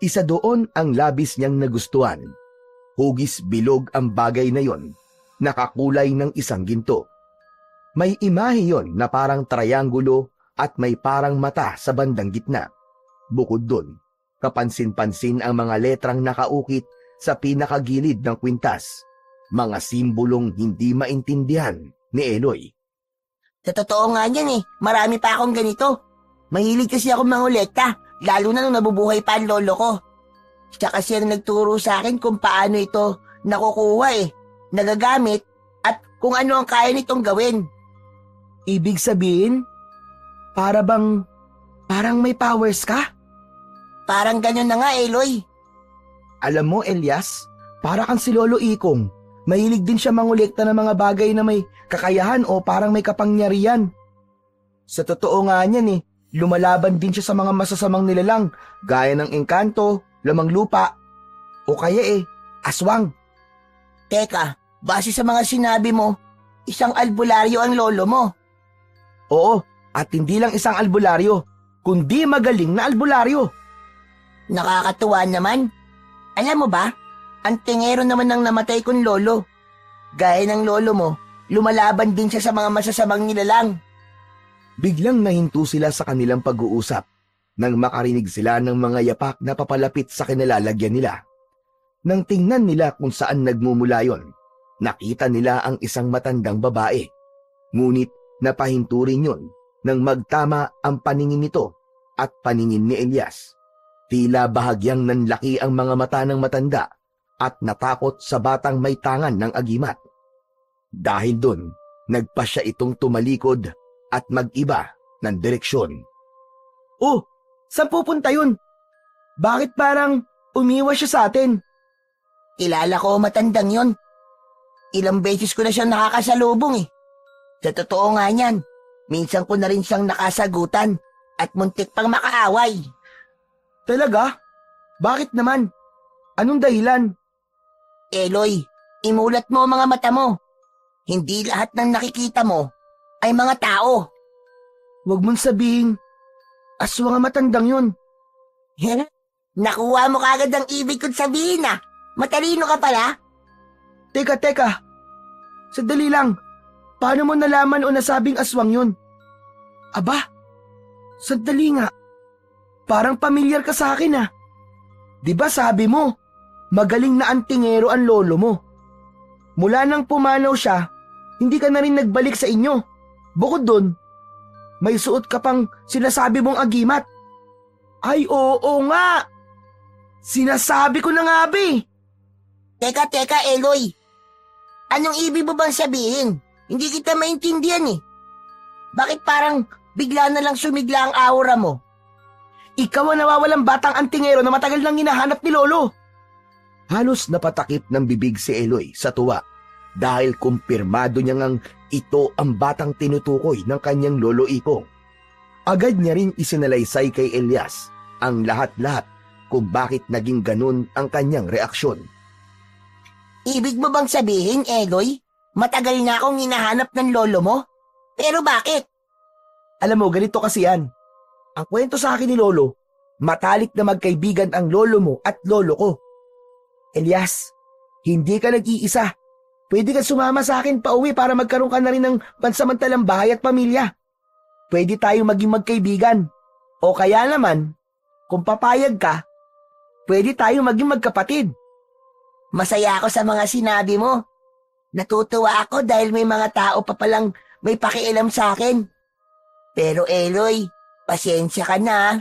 Isa doon ang labis niyang nagustuhan. Hugis bilog ang bagay na yon, nakakulay ng isang ginto. May imahe yon na parang triangulo at may parang mata sa bandang gitna. Bukod doon, kapansin-pansin ang mga letrang nakaukit sa pinakagilid ng kwintas. Mga simbolong hindi maintindihan ni Eloy. Sa totoo nga niyan eh, marami pa akong ganito. Mahilig kasi ako mangolekta, lalo na nung nabubuhay pa ang lolo ko. Siya kasi ang nagturo sa akin kung paano ito nakukuha eh, nagagamit at kung ano ang kaya nitong gawin. Ibig sabihin, parang may powers ka? Parang ganun na nga, Eloy. Alam mo, Elias, para kang si Lolo Ikong. Mahilig din siya mangolekta ng mga bagay na may kakayahan o parang may kapangyarihan. Sa totoo nga niyan eh, lumalaban din siya sa mga masasamang nilalang gaya ng engkanto, lamang lupa, o kaya aswang. Teka, base sa mga sinabi mo, isang albularyo ang lolo mo. Oo, at hindi lang isang albularyo, kundi magaling na albularyo. Nakakatuwa naman. Alam mo ba, ang tingero naman ng namatay kong lolo. Gaya ng lolo mo, lumalaban din siya sa mga masasamang nilalang. Biglang nahinto sila sa kanilang pag-uusap nang makarinig sila ng mga yapak na papalapit sa kinalalagyan nila. Nang tingnan nila kung saan nagmumula yon, nakita nila ang isang matandang babae. Ngunit napahinto rin yun nang magtama ang paningin nito at paningin ni Elias. Tila bahagyang nanlaki ang mga mata ng matanda at natakot sa batang may tangan ng agimat. Dahil dun, nagpa siya itong tumalikod at mag-iba ng direksyon. Oh, Saan pupunta yun? Bakit parang umiwas siya sa atin? Kilala ko matandang yon. Ilang beses ko na siyang nakakasalubong eh. Sa totoo nga niyan, minsan ko na rin siyang nakasagutan at muntik pang makaaway. Talaga? Bakit naman? Anong dahilan? Eloy, imulat mo ang mga mata mo. Hindi lahat ng nakikita mo ay mga tao. Huwag mong sabihin, aswang ang matandang yun. Nakuha mo kagad ang ibig kong sabihin ah. Matalino ka pala. Teka. Sandali lang. Paano mo nalaman o nasabing aswang yun? Aba, sandali nga. Parang pamilyar ka sa akin ah. Di ba sabi mo, magaling na antingero ang lolo mo. Mula nang pumanaw siya, hindi ka na rin nagbalik sa inyo. Bukod dun, may suot ka pang sinasabi mong agimat. Ay oo nga. Sinasabi ko na nga be. Teka, Eloy. Anong ibig mo bang sabihin? Hindi kita maintindihan eh. Bakit parang bigla na lang sumigla ang aura mo? Ikaw ang nawawalang batang antingero na matagal nang hinahanap ni Lolo. Halos napatakip ng bibig si Eloy sa tuwa dahil kumpirmado niya ngang ito ang batang tinutukoy ng kanyang lolo Ikong. Agad niya ring isinalaysay kay Elias ang lahat-lahat kung bakit naging ganun ang kanyang reaksyon. Ibig mo bang sabihin, Eloy? Matagal na akong hinahanap ng lolo mo? Pero bakit? Alam mo, ganito kasi yan. Ang kwento sa akin ni Lolo, matalik na magkaibigan ang lolo mo at lolo ko. Elias, hindi ka nag-iisa. Pwede ka sumama sa akin pauwi para magkaroon ka na rin ng pansamantalang bahay at pamilya. Pwede tayo maging magkaibigan. O kaya naman, kung papayag ka, pwede tayo maging magkapatid. Masaya ako sa mga sinabi mo. Natutuwa ako dahil may mga tao pa palang may pakialam sa akin. Pero Eloy, pasensya ka na.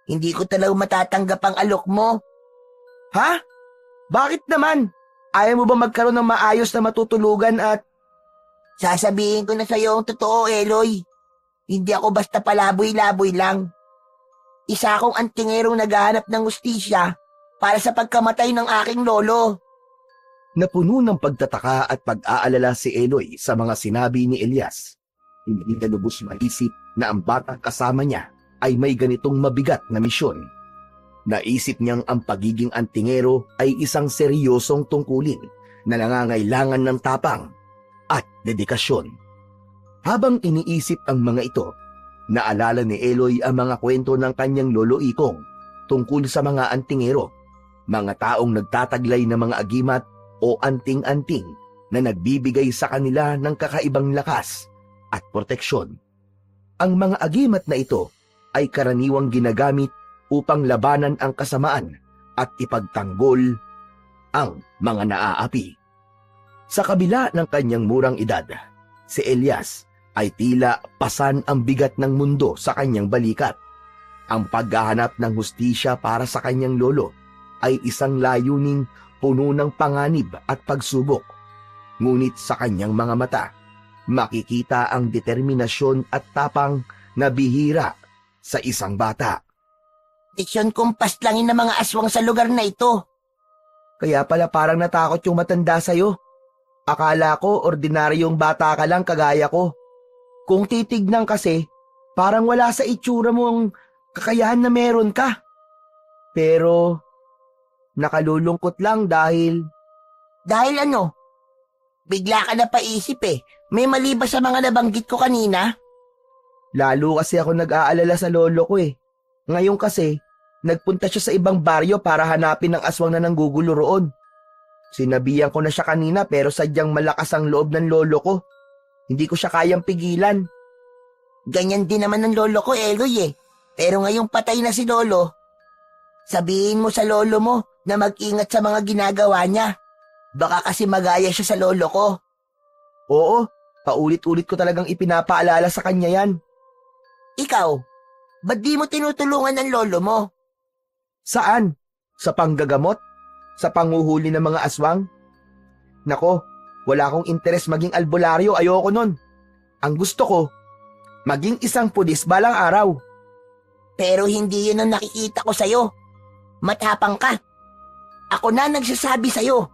Hindi ko talaga matatanggap ang alok mo. Ha? Bakit naman? Ayaw mo ba magkaroon ng maayos na matutulugan at... Sasabihin ko na sa'yo ang totoo, Eloy. Hindi ako basta palaboy-laboy lang. Isa akong antingerong naghahanap ng hustisya para sa pagkamatay ng aking lolo. Napuno ng pagtataka at pag-aalala si Eloy sa mga sinabi ni Elias. Hindi na lubos maisip na ang batang kasama niya ay may ganitong mabigat na misyon. Naisip niyang ang pagiging antingero ay isang seryosong tungkulin na nangangailangan ng tapang at dedikasyon. Habang iniisip ang mga ito, naalala ni Eloy ang mga kwento ng kanyang lolo Ikong tungkol sa mga antingero, mga taong nagtataglay ng mga agimat o anting-anting na nagbibigay sa kanila ng kakaibang lakas at proteksyon. Ang mga agimat na ito ay karaniwang ginagamit upang labanan ang kasamaan at ipagtanggol ang mga naaapi. Sa kabila ng kanyang murang edad, si Elias ay tila pasan ang bigat ng mundo sa kanyang balikat. Ang paghahanap ng hustisya para sa kanyang lolo ay isang layuning puno ng panganib at pagsubok. Ngunit sa kanyang mga mata, makikita ang determinasyon at tapang na bihira sa isang bata. Diksyon kumpas langin ng mga aswang sa lugar na ito. Kaya pala parang natakot yung matanda sa'yo. Akala ko ordinaryong bata ka lang kagaya ko. Kung titignan kasi, parang wala sa itsura mo ang kakayahan na meron ka. Pero, nakalulungkot lang dahil... Dahil ano? Bigla ka na paisip eh. May mali ba sa mga nabanggit ko kanina? Lalo kasi ako nag-aalala sa lolo ko eh. Ngayon kasi, nagpunta siya sa ibang baryo para hanapin ang aswang na nanggugulo roon. Sinabihan ko na siya kanina pero sadyang malakas ang loob ng lolo ko. Hindi ko siya kayang pigilan. Ganyan din naman ng lolo ko, Eloy eh. Pero ngayong patay na si lolo, sabihin mo sa lolo mo na mag-ingat sa mga ginagawa niya. Baka kasi magaya siya sa lolo ko. Oo, paulit-ulit ko talagang ipinapaalala sa kanya yan. Ikaw, ba't di mo tinutulungan ng lolo mo? Saan? Sa panggagamot? Sa panguhuli ng mga aswang? Nako, wala akong interes maging albularyo, ayoko nun. Ang gusto ko, maging isang pulis balang araw. Pero hindi yun ang nakikita ko sa'yo. Matapang ka. Ako na nagsasabi sa'yo.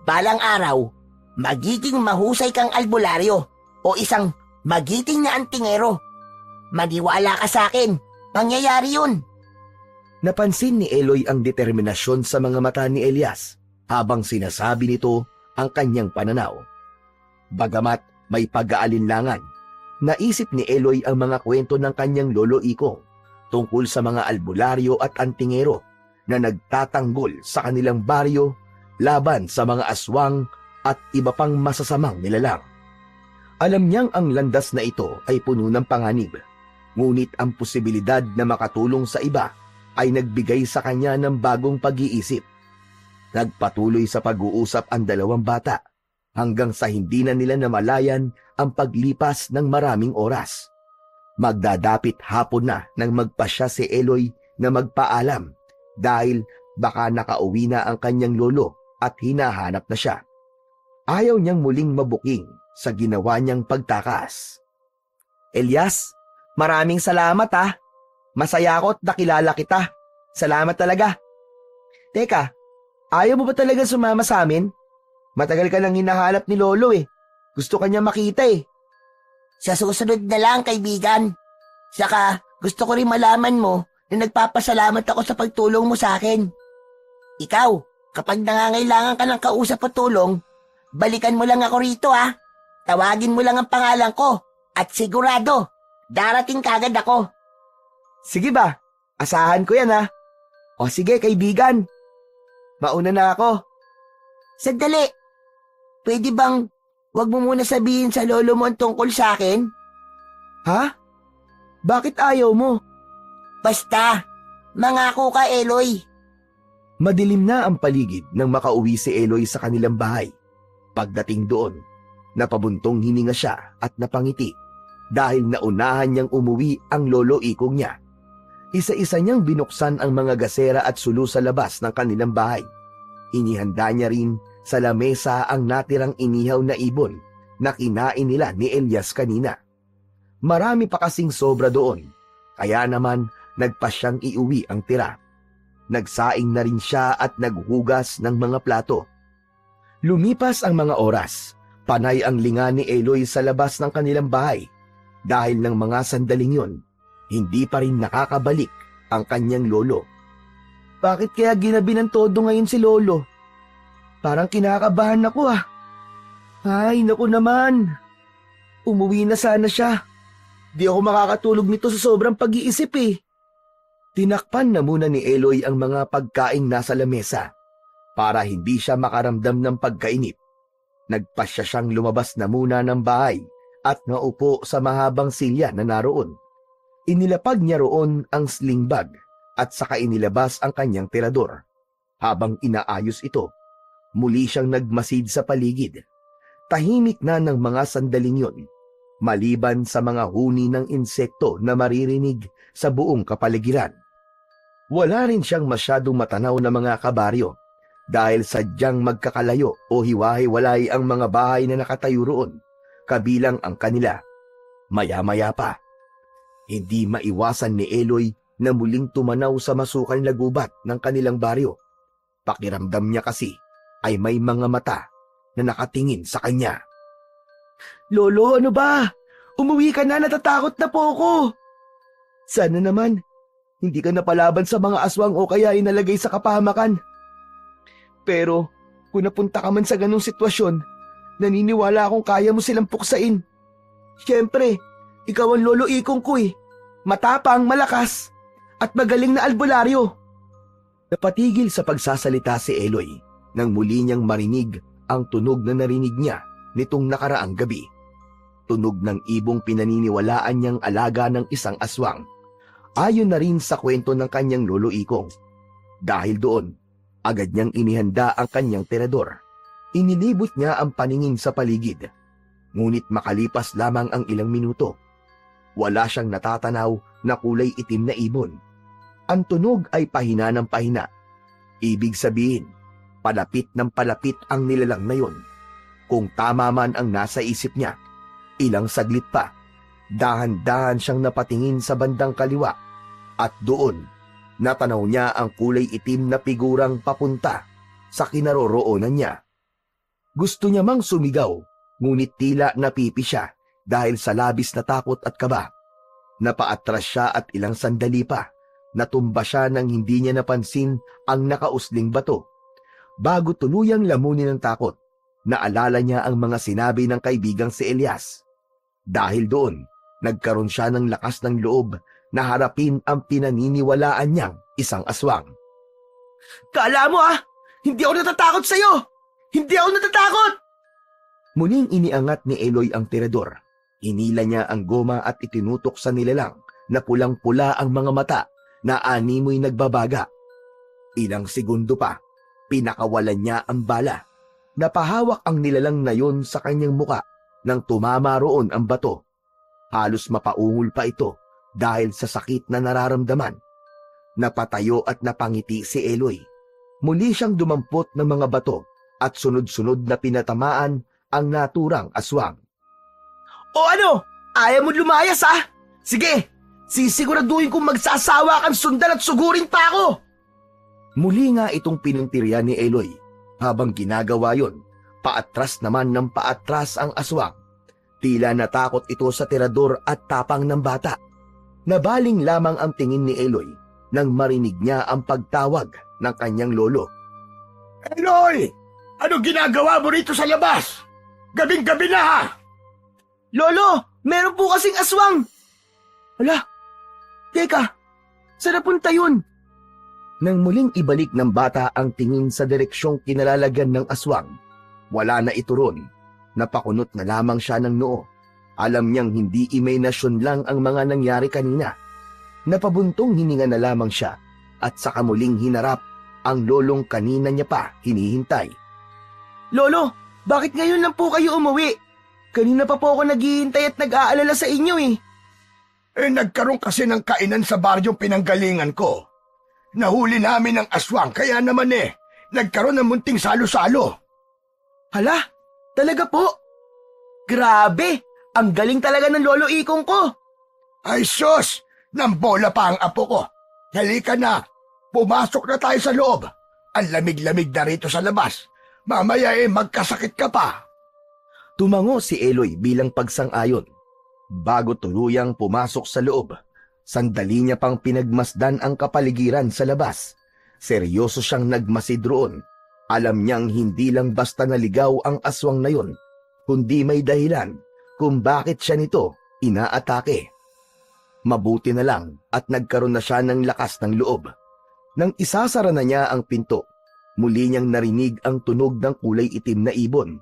Balang araw, magiging mahusay kang albularyo o isang magiting na antingero. Maniwala ka sa akin. Mangyayari yun. Napansin ni Eloy ang determinasyon sa mga mata ni Elias habang sinasabi nito ang kanyang pananaw. Bagamat may pag-aalinlangan, naisip ni Eloy ang mga kwento ng kanyang lolo Ikong tungkol sa mga albularyo at antingero na nagtatanggol sa kanilang baryo laban sa mga aswang at iba pang masasamang nilalang. Alam niyang ang landas na ito ay puno ng panganib, ngunit ang posibilidad na makatulong sa iba ay nagbigay sa kanya ng bagong pag-iisip. Nagpatuloy sa pag-uusap ang dalawang bata hanggang sa hindi na nila namalayan ang paglipas ng maraming oras. Magdadapit hapon na nang magpasya si Eloy na magpaalam dahil baka nakauwi na ang kanyang lolo at hinahanap na siya. Ayaw niyang muling mabuking sa ginawa niyang pagtakas. Elias, maraming salamat ha. Masaya ako at nakilala kita. Salamat talaga. Teka, ayaw mo ba talaga sumama sa amin? Matagal ka nang hinahanap ni Lolo eh. Gusto ka niya makita eh. Sa susunod na lang, kaibigan. Saka, gusto ko rin malaman mo na nagpapasalamat ako sa pagtulong mo sa akin. Ikaw, kapag nangangailangan ka ng kausap o tulong, balikan mo lang ako rito ha. Tawagin mo lang ang pangalan ko at sigurado, darating kagad ako. Sige ba? Asahan ko yan ha. O sige kaibigan. Mauna na ako. Sandali, pwede bang wag mo muna sabihin sa lolo mo ang tungkol sa akin? Ha? Bakit ayaw mo? Basta, mangako ka Eloy. Madilim na ang paligid nang makauwi si Eloy sa kanilang bahay. Pagdating doon, napabuntong hininga siya at napangiti dahil naunahan niyang umuwi ang lolo Ikong niya. Isa-isa niyang binuksan ang mga gasera at sulu sa labas ng kanilang bahay. Inihanda niya rin sa lamesa ang natirang inihaw na ibon na kinain nila ni Elias kanina. Marami pa kasing sobra doon, kaya naman nagpa siyang iuwi ang tira. Nagsaing na rin siya at naghugas ng mga plato. Lumipas ang mga oras, panay ang linga ni Eloy sa labas ng kanilang bahay. Dahil ng mga sandaling yon, hindi pa rin nakakabalik ang kanyang lolo. Bakit kaya ginabi ng todo ngayon si Lolo? Parang kinakabahan ako ah. Ay, naku naman. Umuwi na sana siya. Di ako makakatulog nito sa sobrang pag-iisip eh. Tinakpan na muna ni Eloy ang mga pagkaing nasa lamesa para hindi siya makaramdam ng pagkainip. Nagpasya siyang lumabas na muna ng bahay at naupo sa mahabang silya na naroon. Inilapag niya roon ang sling bag at saka inilabas ang kanyang tirador. Habang inaayos ito, muli siyang nagmasid sa paligid. Tahimik na ng mga sandaling yon, maliban sa mga huni ng insekto na maririnig sa buong kapaligiran. Wala rin siyang masyadong matanaw na mga kabaryo dahil sadyang magkakalayo o hiwa-hiwalay ang mga bahay na nakatayo roon, kabilang ang kanila. Maya-maya pa, hindi maiwasan ni Eloy na muling tumanaw sa masukal na gubat ng kanilang baryo. Pakiramdam niya kasi ay may mga mata na nakatingin sa kanya. Lolo, ano ba? Umuwi ka na, natatakot na po ako. Sana naman, hindi ka napalaban sa mga aswang o kaya inalagay sa kapahamakan. Pero, kung napunta ka man sa ganong sitwasyon, naniniwala akong kaya mo silang puksain. Siyempre, ikaw ang lolo Ikong ko eh. Matapang, malakas, at magaling na albularyo. Napatigil sa pagsasalita si Eloy nang muli niyang marinig ang tunog na narinig niya nitong nakaraang gabi. Tunog ng ibong pinaniniwalaan niyang alaga ng isang aswang. Ayon na rin sa kwento ng kanyang lolo Ikong. Dahil doon, agad niyang inihanda ang kanyang tirador. Inilibot niya ang paningin sa paligid. Ngunit makalipas lamang ang ilang minuto, wala siyang natatanaw na kulay itim na ibon. Ang tunog ay pahina ng pahina. Ibig sabihin, palapit ng palapit ang nilalang na yon. Kung tama man ang nasa isip niya, ilang saglit pa, dahan-dahan siyang napatingin sa bandang kaliwa At doon, natanaw niya ang kulay itim na figurang papunta sa kinaroroonan niya. Gusto niya mang sumigaw, ngunit tila napipi siya dahil sa labis na takot at kaba. Napaatras siya at ilang sandali pa, natumba siya nang hindi niya napansin ang nakausling bato. Bago tuluyang lamunin ng takot, naalala niya ang mga sinabi ng kaibigang si Elias. Dahil doon, nagkaroon siya ng lakas ng loob na harapin ang pinaniniwalaan niyang isang aswang. Kala mo hindi ako natatakot sa'yo! Hindi ako natatakot! Muling iniangat ni Eloy ang tirador. Inila niya ang goma at itinutok sa nilalang na pulang-pula ang mga mata na animoy nagbabaga. Ilang segundo pa, pinakawalan niya ang bala. Napahawak ang nilalang na yon sa kanyang muka nang tumama roon ang bato. Halos mapaungol pa ito dahil sa sakit na nararamdaman. Napatayo at napangiti si Eloy. Muli siyang dumampot ng mga bato at sunod-sunod na pinatamaan ang naturang aswang. O ano? Ayaw mo lumayas Sige, sisiguraduhin kong magsasawa kang sundan at sugurin pa ako! Muli nga itong pinuntirya ni Eloy. Habang ginagawa yon, paatras naman ng paatras ang aswang. Tila natakot ito sa tirador at tapang ng bata. Nabaling lamang ang tingin ni Eloy nang marinig niya ang pagtawag ng kanyang lolo. Eloy! Ano ginagawa mo rito sa labas? Gabing-gabi na Lolo, meron po kasing aswang! Hala, teka, saan napunta yun? Nang muling ibalik ng bata ang tingin sa direksyong kinalalagyan ng aswang, wala na ito ron. Napakunot na lamang siya ng noo. Alam niyang hindi imahinasyon lang ang mga nangyari kanina. Napabuntong hininga na lamang siya at saka muling hinarap ang lolong kanina niya pa hinihintay. Lolo, bakit ngayon lang po kayo umuwi? Kanina pa po ako naghihintay at nag-aalala sa inyo Nagkaroon kasi ng kainan sa baryong pinanggalingan ko. Nahuli namin ang aswang kaya naman nagkaroon ng munting salo-salo. Hala, talaga po? Grabe, ang galing talaga ng lolo Ikong ko. Ay sus, nambola pa ang apo ko. Halika na, pumasok na tayo sa loob. Ang lamig-lamig na rito sa labas. Mamaya magkasakit ka pa. Tumango si Eloy bilang pagsang-ayon. Bago tuluyang pumasok sa loob, sandali niya pang pinagmasdan ang kapaligiran sa labas. Seryoso siyang nagmasid roon. Alam niyang hindi lang basta naligaw ang aswang na yon, kundi may dahilan kung bakit siya nito inaatake. Mabuti na lang at nagkaroon na siya ng lakas ng loob. Nang isasara na niya ang pinto, muli niyang narinig ang tunog ng kulay itim na ibon.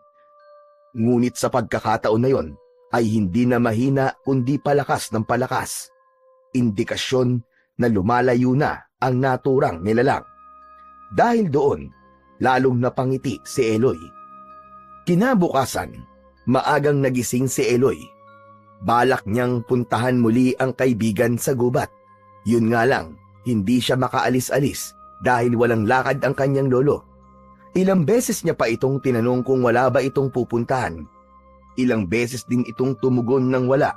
Ngunit sa pagkakataon na yon, ay hindi na mahina kundi palakas ng palakas. Indikasyon na lumalayo na ang naturang nilalang. Dahil doon, lalong napangiti si Eloy. Kinabukasan, maagang nagising si Eloy. Balak niyang puntahan muli ang kaibigan sa gubat. Yun nga lang, hindi siya makaalis-alis dahil walang lakad ang kanyang lolo. Ilang beses niya pa itong tinanong kung wala ba itong pupuntahan. Ilang beses din itong tumugon ng wala.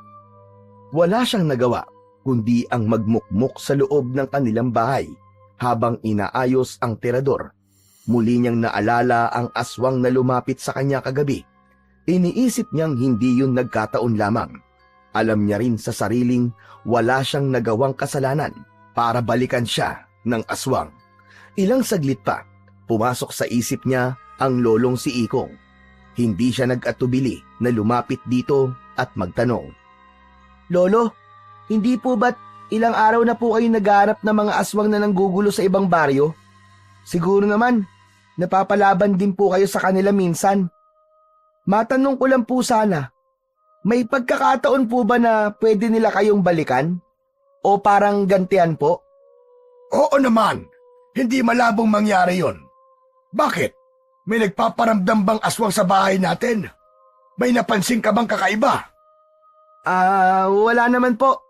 Wala siyang nagawa kundi ang magmukmok sa loob ng kanilang bahay habang inaayos ang tirador. Muli niyang naalala ang aswang na lumapit sa kanya kagabi. Iniisip niyang hindi yun nagkataon lamang. Alam niya rin sa sariling wala siyang nagawang kasalanan para balikan siya ng aswang. Ilang saglit pa, pumasok sa isip niya ang lolong si Ikong. Hindi siya nag-atubili na lumapit dito at magtanong. Lolo, hindi po ba't ilang araw na po kayo naghahanap ng mga aswang na nanggugulo sa ibang baryo? Siguro naman, napapalaban din po kayo sa kanila minsan. Matanong ko lang po sana, may pagkakataon po ba na pwede nila kayong balikan? O parang gantihan po? Oo naman, hindi malabong mangyari yon. Bakit? May nagpaparamdam bang aswang sa bahay natin? May napansin ka bang kakaiba? Wala naman po.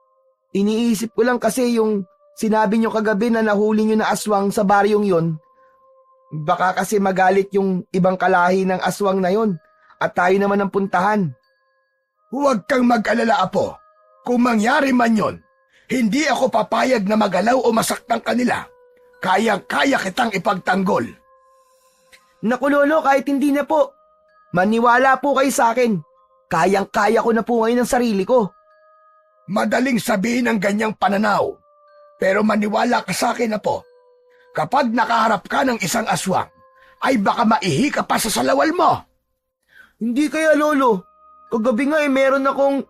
Iniisip ko lang kasi yung sinabi nyo kagabi na nahuli nyo na aswang sa baryong yon. Baka kasi magalit yung ibang kalahi ng aswang na yon at tayo naman ang puntahan. Huwag kang mag-alala, apo. Kung mangyari man yon, Hindi ako papayag na magalaw o masaktan kanila. Kayang-kaya kitang ipagtanggol. Naku lolo, kahit hindi na po. Maniwala po kayo sa akin. Kayang-kaya ko na po ngayon ang sarili ko. Madaling sabihin ang ganyang pananaw. Pero maniwala ka sa akin, Apo. Kapag nakaharap ka ng isang aswang, ay baka maihi ka pa sa salawal mo. Hindi kaya lolo. Kagabi nga meron akong,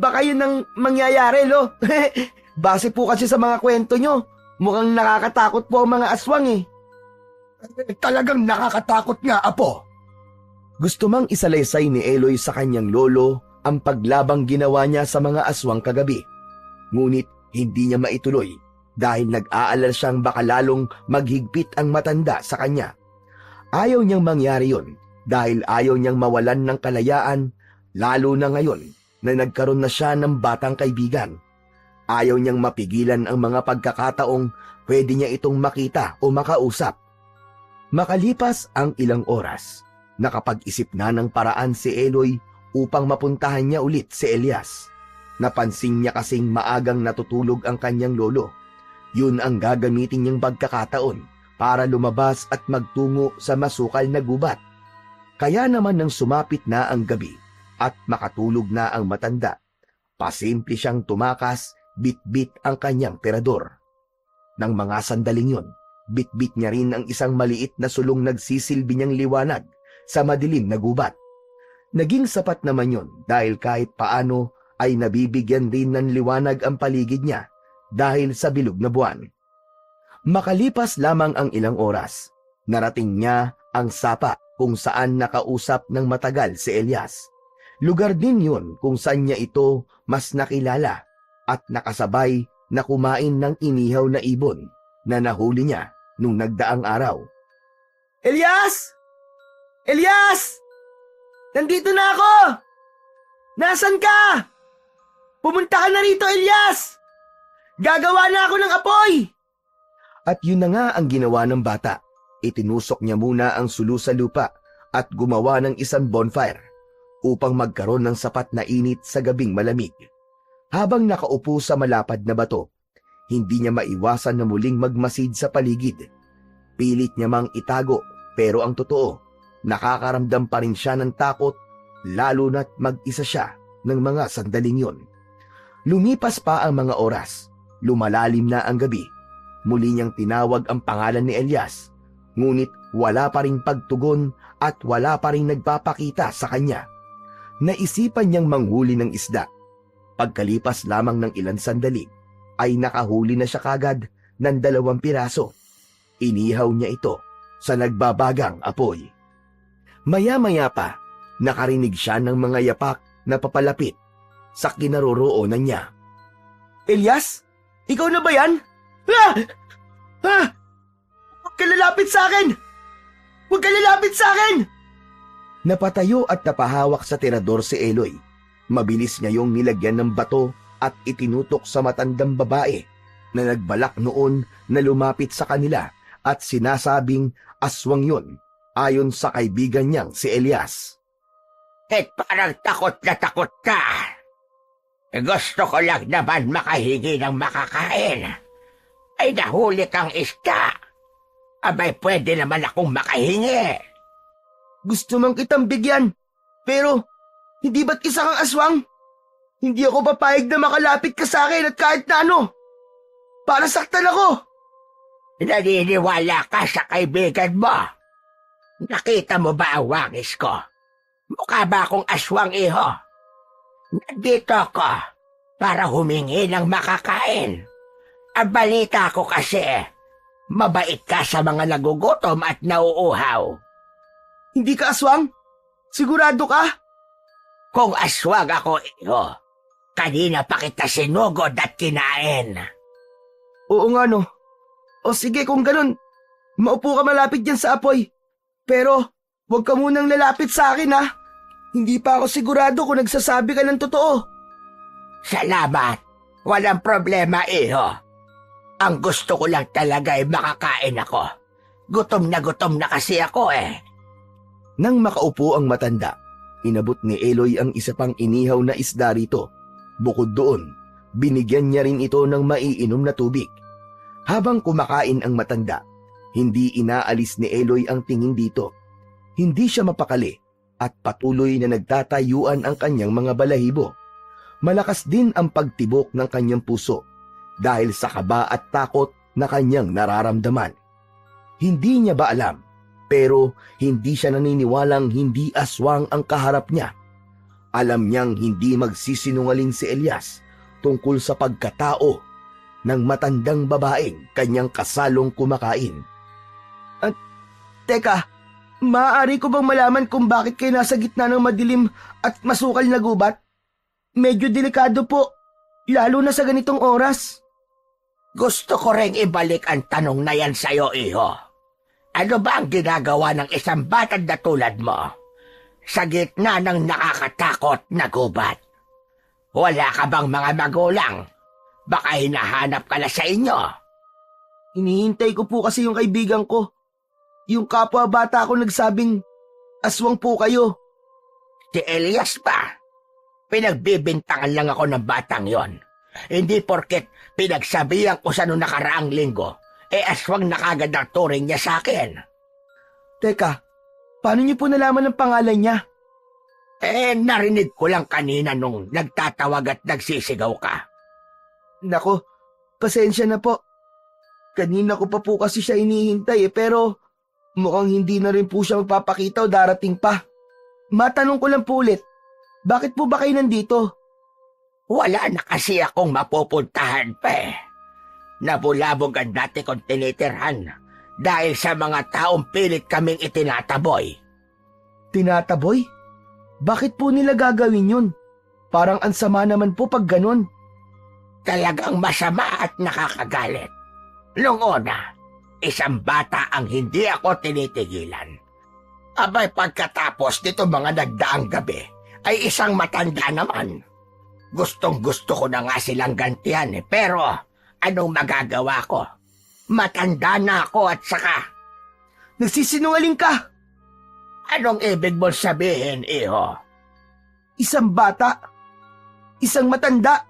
baka yun ang mangyayari lo. Base po kasi sa mga kwento nyo, mukhang nakakatakot po ang mga aswang eh. Talagang nakakatakot nga, Apo. Gusto mang isalaysay ni Eloy sa kanyang lolo ang paglabang ginawa niya sa mga aswang kagabi. Ngunit hindi niya maituloy dahil nag-aalala siyang baka lalong maghigpit ang matanda sa kanya. Ayaw niyang mangyari yon dahil ayaw niyang mawalan ng kalayaan, lalo na ngayon na nagkaroon na siya ng batang kaibigan. Ayaw niyang mapigilan ang mga pagkakataong pwede niya itong makita o makausap. Makalipas ang ilang oras, nakapag-isip na ng paraan si Eloy upang mapuntahan niya ulit si Elias. Napansin niya kasing maagang natutulog ang kanyang lolo. Yun ang gagamitin niyang pagkakataon para lumabas at magtungo sa masukal na gubat. Kaya naman nang sumapit na ang gabi at makatulog na ang matanda, pasimple siyang tumakas, bit-bit ang kanyang terador. Nang mga sandaling yun, bit-bit niya rin ang isang maliit na sulong nagsisilbi niyang liwanag sa madilim na gubat. Naging sapat naman yun dahil kahit paano ay nabibigyan rin ng liwanag ang paligid niya dahil sa bilog na buwan. Makalipas lamang ang ilang oras, narating niya ang sapa kung saan nakausap ng matagal si Elias. Lugar din yun kung saan niya ito mas nakilala at nakasabay na kumain ng inihaw na ibon na nahuli niya nung nagdaang araw. Elias! Elias! Nandito na ako! Nasaan ka? Pumunta ka na rito, Elias! Gagawa na ako ng apoy! At yun na nga ang ginawa ng bata. Itinusok niya muna ang sulu sa lupa at gumawa ng isang bonfire upang magkaroon ng sapat na init sa gabing malamig. Habang nakaupo sa malapad na bato, hindi niya maiwasan na muling magmasid sa paligid. Pilit niya mang itago, pero ang totoo, nakakaramdam pa rin siya ng takot, lalo na't mag-isa siya ng mga sandaling yon. Lumipas pa ang mga oras, lumalalim na ang gabi. Muli niyang tinawag ang pangalan ni Elias, ngunit wala pa ring pagtugon at wala pa ring nagpapakita sa kanya. Naisipan niyang manghuli ng isda. Pagkalipas lamang ng ilang sandali, ay nakahuli na siya kagad ng 2 piraso. Inihaw niya ito sa nagbabagang apoy. Maya-maya pa, nakarinig siya ng mga yapak na papalapit sa kinaroroonan niya. Elias? Ikaw na ba yan? Huwag ka lalapit sa akin! Huwag ka lalapit sa akin! Napatayo at napahawak sa tirador si Eloy. Mabilis niya yung nilagyan ng bato at itinutok sa matandang babae na nagbalak noon na lumapit sa kanila at sinasabing aswang yon ayon sa kaibigan niyang si Elias. Parang takot na takot ka. Gusto ko lang naman makahingi ng makakain. Ay nahuli kang isda. Abay pwede naman akong makahingi. Gusto mang kitang bigyan, pero hindi ba't isa kang aswang? Hindi ako papayag na makalapit ka sa akin at kahit na ano. Para saktan ako. Naniniwala ka sa kaibigan mo. Nakita mo ba ang wangis ko? Mukha ba akong aswang, iho? Nandito ako para humingi ng makakain. Ang balita ko kasi, mabait ka sa mga nagugutom at nauuhaw. Hindi ka aswang? Sigurado ka? Kung aswang ako, iho, kanina pa kita sinugod at kinain. Oo nga no. O sige kung ganun, maupo ka malapit dyan sa apoy. Pero huwag ka munang lalapit sa akin ha. Hindi pa ako sigurado kung nagsasabi ka ng totoo. Salamat. Walang problema, iho. Ang gusto ko lang talaga ay makakain ako. Gutom na kasi ako eh. Nang makaupo ang matanda, inabot ni Eloy ang isa pang inihaw na isda rito. Bukod doon, Binigyan niya rin ito ng maiinom na tubig. Habang kumakain ang matanda, hindi inaalis ni Eloy ang tingin dito. Hindi siya mapakali at patuloy na nagtatayuan ang kanyang mga balahibo. Malakas din ang pagtibok ng kanyang puso dahil sa kaba at takot na kanyang nararamdaman. Hindi niya ba alam, pero hindi siya naniniwalang hindi aswang ang kaharap niya. Alam niyang hindi magsisinungaling si Elias tungkol sa pagkatao ng matandang babaeng kanyang kasalong kumakain. Teka, maaari ko bang malaman kung bakit kayo nasa gitna ng madilim at masukal na gubat? Medyo delikado po, lalo na sa ganitong oras. Gusto ko ring ibalik ang tanong na yan sa'yo, iho. Ano ba ang ginagawa ng isang batang na tulad mo sa gitna ng nakakatakot na gubat? Wala ka bang mga magulang? Baka hinahanap ka na sa inyo. Hinihintay ko po kasi yung kaibigan ko. Yung kapwa bata ko nagsabing, aswang po kayo. Si Elias pa. Pinagbibintangan lang ako ng batang yon. Hindi porket pinagsabihan ko sa noong nakaraang linggo, aswang na kagad ang turing niya sa akin. Teka, paano niyo po nalaman ang pangalan niya? Narinig ko lang kanina nung nagtatawag at nagsisigaw ka. Nako, pasensya na po. Kanina ko pa po kasi siya inihintay pero mukhang hindi na rin po siya magpapakita o darating pa. Matanong ko lang po ulit, bakit po ba kayo nandito? Wala na kasi akong mapupuntahan pa eh. Nabulabog ang dati kong tinitirhan dahil sa mga taong pilit kaming itinataboy. Tinataboy? Bakit po nila gagawin yun? Parang ansama naman po pag ganun. Talagang masama at nakakagalit. Noong una, isang bata ang hindi ako tinitigilan. Abay pagkatapos nito mga nagdaang gabi, ay isang matanda naman. Gustong-gusto ko na nga silang gantihan pero anong magagawa ko? Matanda na ako at saka... Nagsisinungaling ka! Anong ibig mo sabihin, iho? Isang bata? Isang matanda?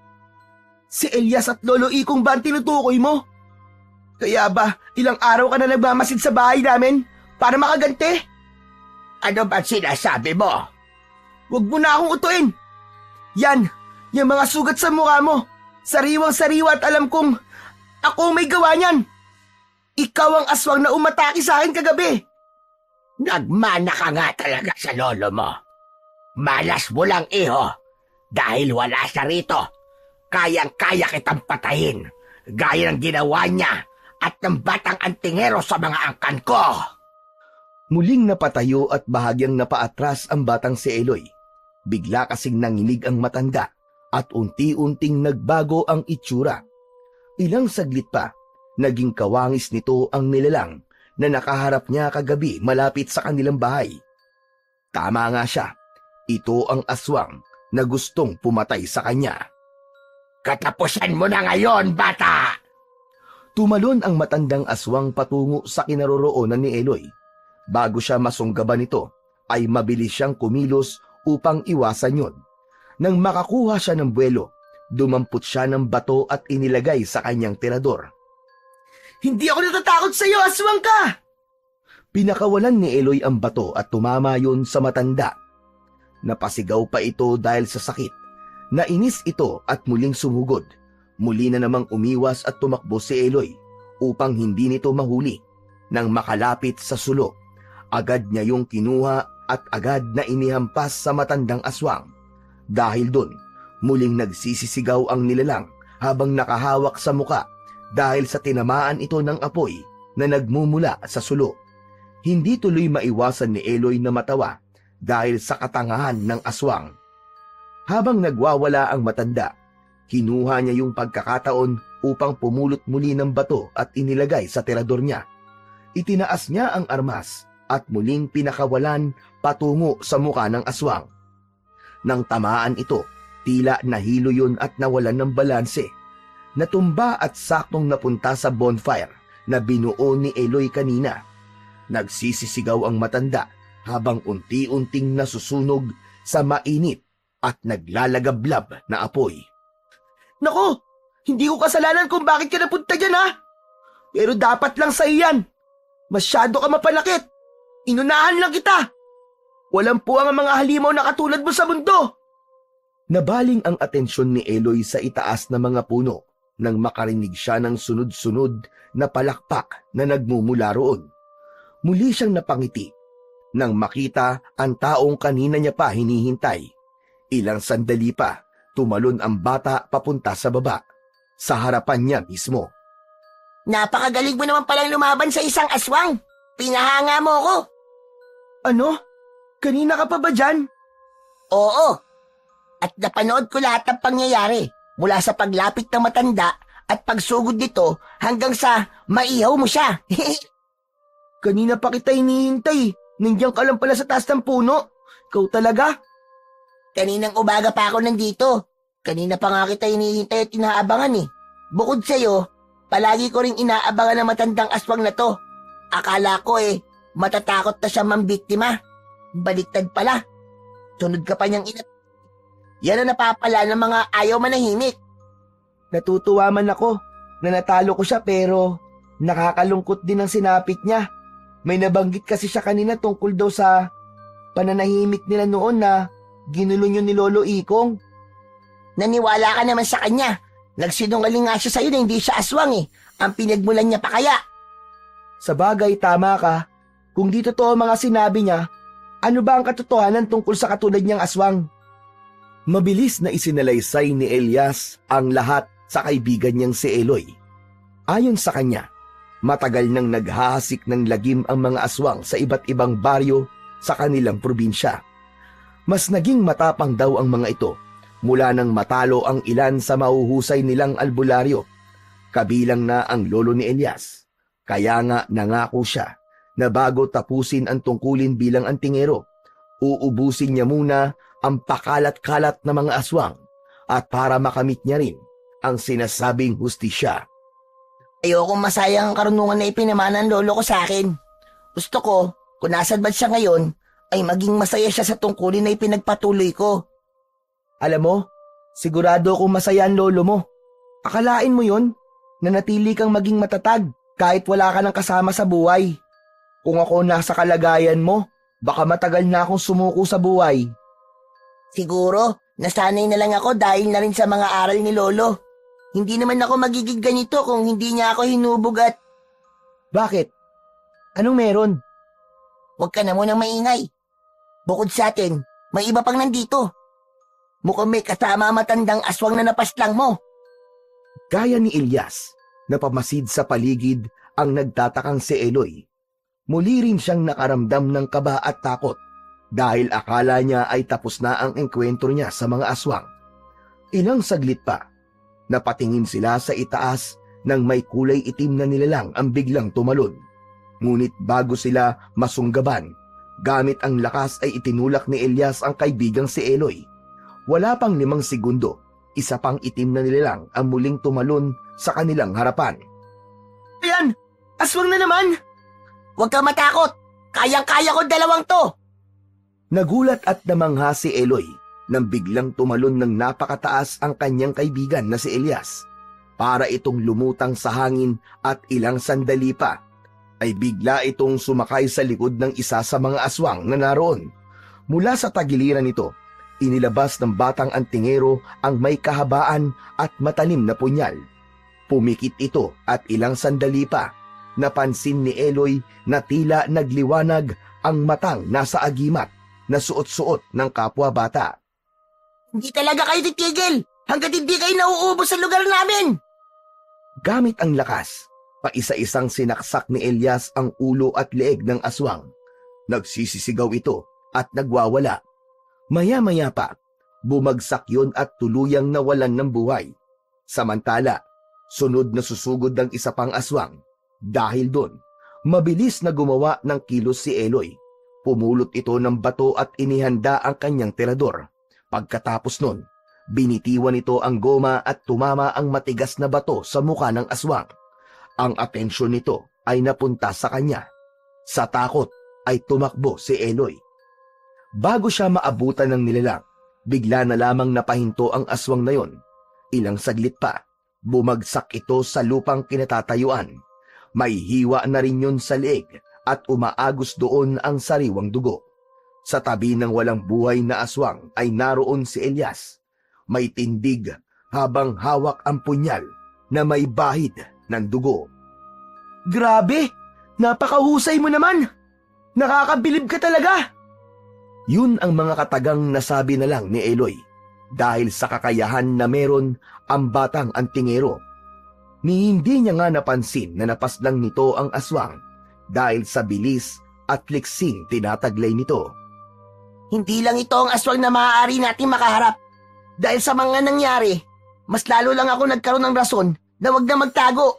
Si Elias at Lolo Ikong ba ang tinutukoy mo? Kaya ba ilang araw ka na nagmamasid sa bahay namin para makaganti? Ano ba sinasabi mo? Huwag mo na akong utuin! Yan! Yung mga sugat sa mukha mo! Sariwang-sariwa at alam kong ako may gawa niyan! Ikaw ang aswang na umatake sa akin kagabi! Nagmana ka nga talaga sa lolo mo. Malas mo lang, iho. Dahil wala siya rito. Kayang-kaya kitang patayin. Gaya ng ginawa niya at ng batang antingero sa mga angkan ko. Muling napatayo at bahagyang napaatras ang batang si Eloy. Bigla kasing nanginig ang matanda at unti-unting nagbago ang itsura. Ilang saglit pa, naging kawangis nito ang nilalang na nakaharap niya kagabi malapit sa kanilang bahay. Tama nga siya, ito ang aswang na gustong pumatay sa kanya. Katapusan mo na ngayon, bata! Tumalon ang matandang aswang patungo sa kinaroroonan ni Eloy. Bago siya masunggaban nito, ay mabilis siyang kumilos upang iwasan yun. Nang makakuha siya ng buwelo, dumampot siya ng bato at inilagay sa kanyang tirador. Hindi ako natatakot sa iyo, aswang ka! Pinakawalan ni Eloy ang bato at tumama yun sa matanda. Napasigaw pa ito dahil sa sakit. Nainis ito at muling sumugod. Muli na namang umiwas at tumakbo si Eloy upang hindi nito mahuli. Nang makalapit sa sulok, agad niya yung kinuha at agad na inihampas sa matandang aswang. Dahil dun, muling nagsisisigaw ang nilalang habang nakahawak sa muka dahil sa tinamaan ito ng apoy na nagmumula sa sulok. Hindi tuloy maiwasan ni Eloy na matawa dahil sa katangahan ng aswang. Habang nagwawala ang matanda, kinuha niya yung pagkakataon upang pumulot muli ng bato at inilagay sa tirador niya. Itinaas niya ang armas at muling pinakawalan patungo sa muka ng aswang. Nang tamaan ito, tila nahilo yun at nawalan ng balanse. Natumba at saktong napunta sa bonfire na binuo ni Eloy kanina. Nagsisisigaw ang matanda habang unti-unting nasusunog sa mainit at naglalagablab na apoy. Nako, hindi ko kasalanan kung bakit ka napunta dyan ha. Pero dapat lang sa iyan. Masyado ka mapanakit. Inunahan lang kita. Walang puwang ang mga halimaw na katulad mo sa mundo. Nabaling ang atensyon ni Eloy sa itaas na mga puno nang makarinig siya ng sunod-sunod na palakpak na nagmumula roon. Muli siyang napangiti nang makita ang taong kanina niya pa hinihintay. Ilang sandali pa, tumalon ang bata papunta sa baba, sa harapan niya mismo. Napakagaling mo naman palang lumaban sa isang aswang. Pinahanga mo ko. Ano? Kanina ka pa ba dyan? Oo. At napanood ko lahat ng pangyayari. Mula sa paglapit ng matanda at pagsugod nito hanggang sa maihaw mo siya. Kanina pa kita hinihintay. Nandiyan ka lang pala sa taas ng puno. Ikaw talaga? Kaninang umaga pa ako nandito. Kanina pa nga kita hinihintay at inaabangan eh. Bukod sa'yo, palagi ko ring inaabangan ng matandang aswang na to. Akala ko matatakot na siya mambiktima. Baliktad pala. Sunod ka pa niyang Yan ang napapala ng mga ayaw manahimik. Natutuwa man ako na natalo ko siya pero nakakalungkot din ang sinapit niya. May nabanggit kasi siya kanina tungkol daw sa pananahimik nila noon na ginulo niyo ni Lolo Ikong. Naniwala ka naman sa kanya. Nagsinungaling nga siya sa'yo na hindi siya aswang eh. Ang pinagmulan niya pa kaya. Sa bagay, tama ka. Kung di totoo mga sinabi niya, ano ba ang katotohanan tungkol sa katulad niyang aswang? Mabilis na isinalaysay ni Elias ang lahat sa kaibigan niyang si Eloy. Ayon sa kanya, matagal nang naghahasik ng lagim ang mga aswang sa iba't ibang baryo sa kanilang probinsya. Mas naging matapang daw ang mga ito mula nang matalo ang ilan sa mahuhusay nilang albularyo, kabilang na ang lolo ni Elias. Kaya nga nangako siya na bago tapusin ang tungkulin bilang antingero, uubusin niya muna ang pakalat-kalat na mga aswang at para makamit niya rin ang sinasabing hustisya. Ayokong masayang ang karunungan na ipinamana ng lolo ko sa akin. Gusto ko, kung nasan man siya ngayon, ay maging masaya siya sa tungkulin na ipinagpatuloy ko. Alam mo, sigurado akong masaya ang lolo mo. Akalain mo yon, na natili kang maging matatag kahit wala ka ng kasama sa buhay. Kung ako nasa kalagayan mo, baka matagal na akong sumuko sa buhay. Siguro, nasanay na lang ako dahil na rin sa mga aral ni lolo. Hindi naman ako magiging ganito kung hindi niya ako hinubog at... Bakit? Anong meron? Huwag ka na munang maingay. Bukod sa atin, may iba pang nandito. Mukhang may kasama matandang aswang na napaslang mo. Gaya ni Elias, napamasid sa paligid ang nagtatakang si Eloy. Muli rin siyang nakaramdam ng kaba at takot dahil akala niya ay tapos na ang engkwentro niya sa mga aswang. Ilang saglit pa, napatingin sila sa itaas nang may kulay itim na nilalang ang biglang tumalon. Ngunit bago sila masunggaban, gamit ang lakas ay itinulak ni Elias ang kaibigang si Eloy. Wala pang 5 segundo, isa pang itim na nilalang ang muling tumalon sa kanilang harapan. Ayan! Aswang na naman! Huwag ka matakot! Kayang-kaya ko 2 to! Nagulat at namangha si Eloy nang biglang tumalon ng napakataas ang kanyang kaibigan na si Elias. Para itong lumutang sa hangin at ilang sandali pa, ay bigla itong sumakay sa likod ng isa sa mga aswang na naroon. Mula sa tagiliran nito, inilabas ng batang antingero ang may kahabaan at matalim na punyal. Pumikit ito at ilang sandali pa, napansin ni Eloy na tila nagliwanag ang matang nasa agimat na suot-suot ng kapwa bata. Hindi talaga kayo titigil hanggat hindi kayo nauubos sa lugar namin! Gamit ang lakas, paisa-isang sinaksak ni Elias ang ulo at leeg ng aswang. Nagsisisigaw ito at nagwawala. Maya-maya pa, bumagsak yun at tuluyang nawalan ng buhay. Samantala, sunod na susugod ng isa pang aswang. Dahil doon, mabilis na gumawa ng kilos si Eloy. Pumulot ito ng bato at inihanda ang kanyang tirador. Pagkatapos nun, binitiwan ito ang goma at tumama ang matigas na bato sa muka ng aswang. Ang atensyon nito ay napunta sa kanya. Sa takot ay tumakbo si Eloy. Bago siya maabutan ng nilalang, bigla na lamang napahinto ang aswang na yon. Ilang saglit pa, bumagsak ito sa lupang kinatatayuan. May hiwa na rin yun sa leeg at umaagos doon ang sariwang dugo. Sa tabi ng walang buhay na aswang ay naroon si Elias. May tindig habang hawak ang punyal na may bahid ng dugo. Grabe! Napakahusay mo naman! Nakakabilib ka talaga! Yun ang mga katagang nasabi na lang ni Eloy dahil sa kakayahan na meron ang batang antingero. Ni hindi niya nga napansin na napaslang nito ang aswang dahil sa bilis at liksing tinataglay nito. Hindi lang ito ang aswang na maaari nating makaharap. Dahil sa mga nangyari, mas lalo lang ako nagkaroon ng rason na wag na magtago.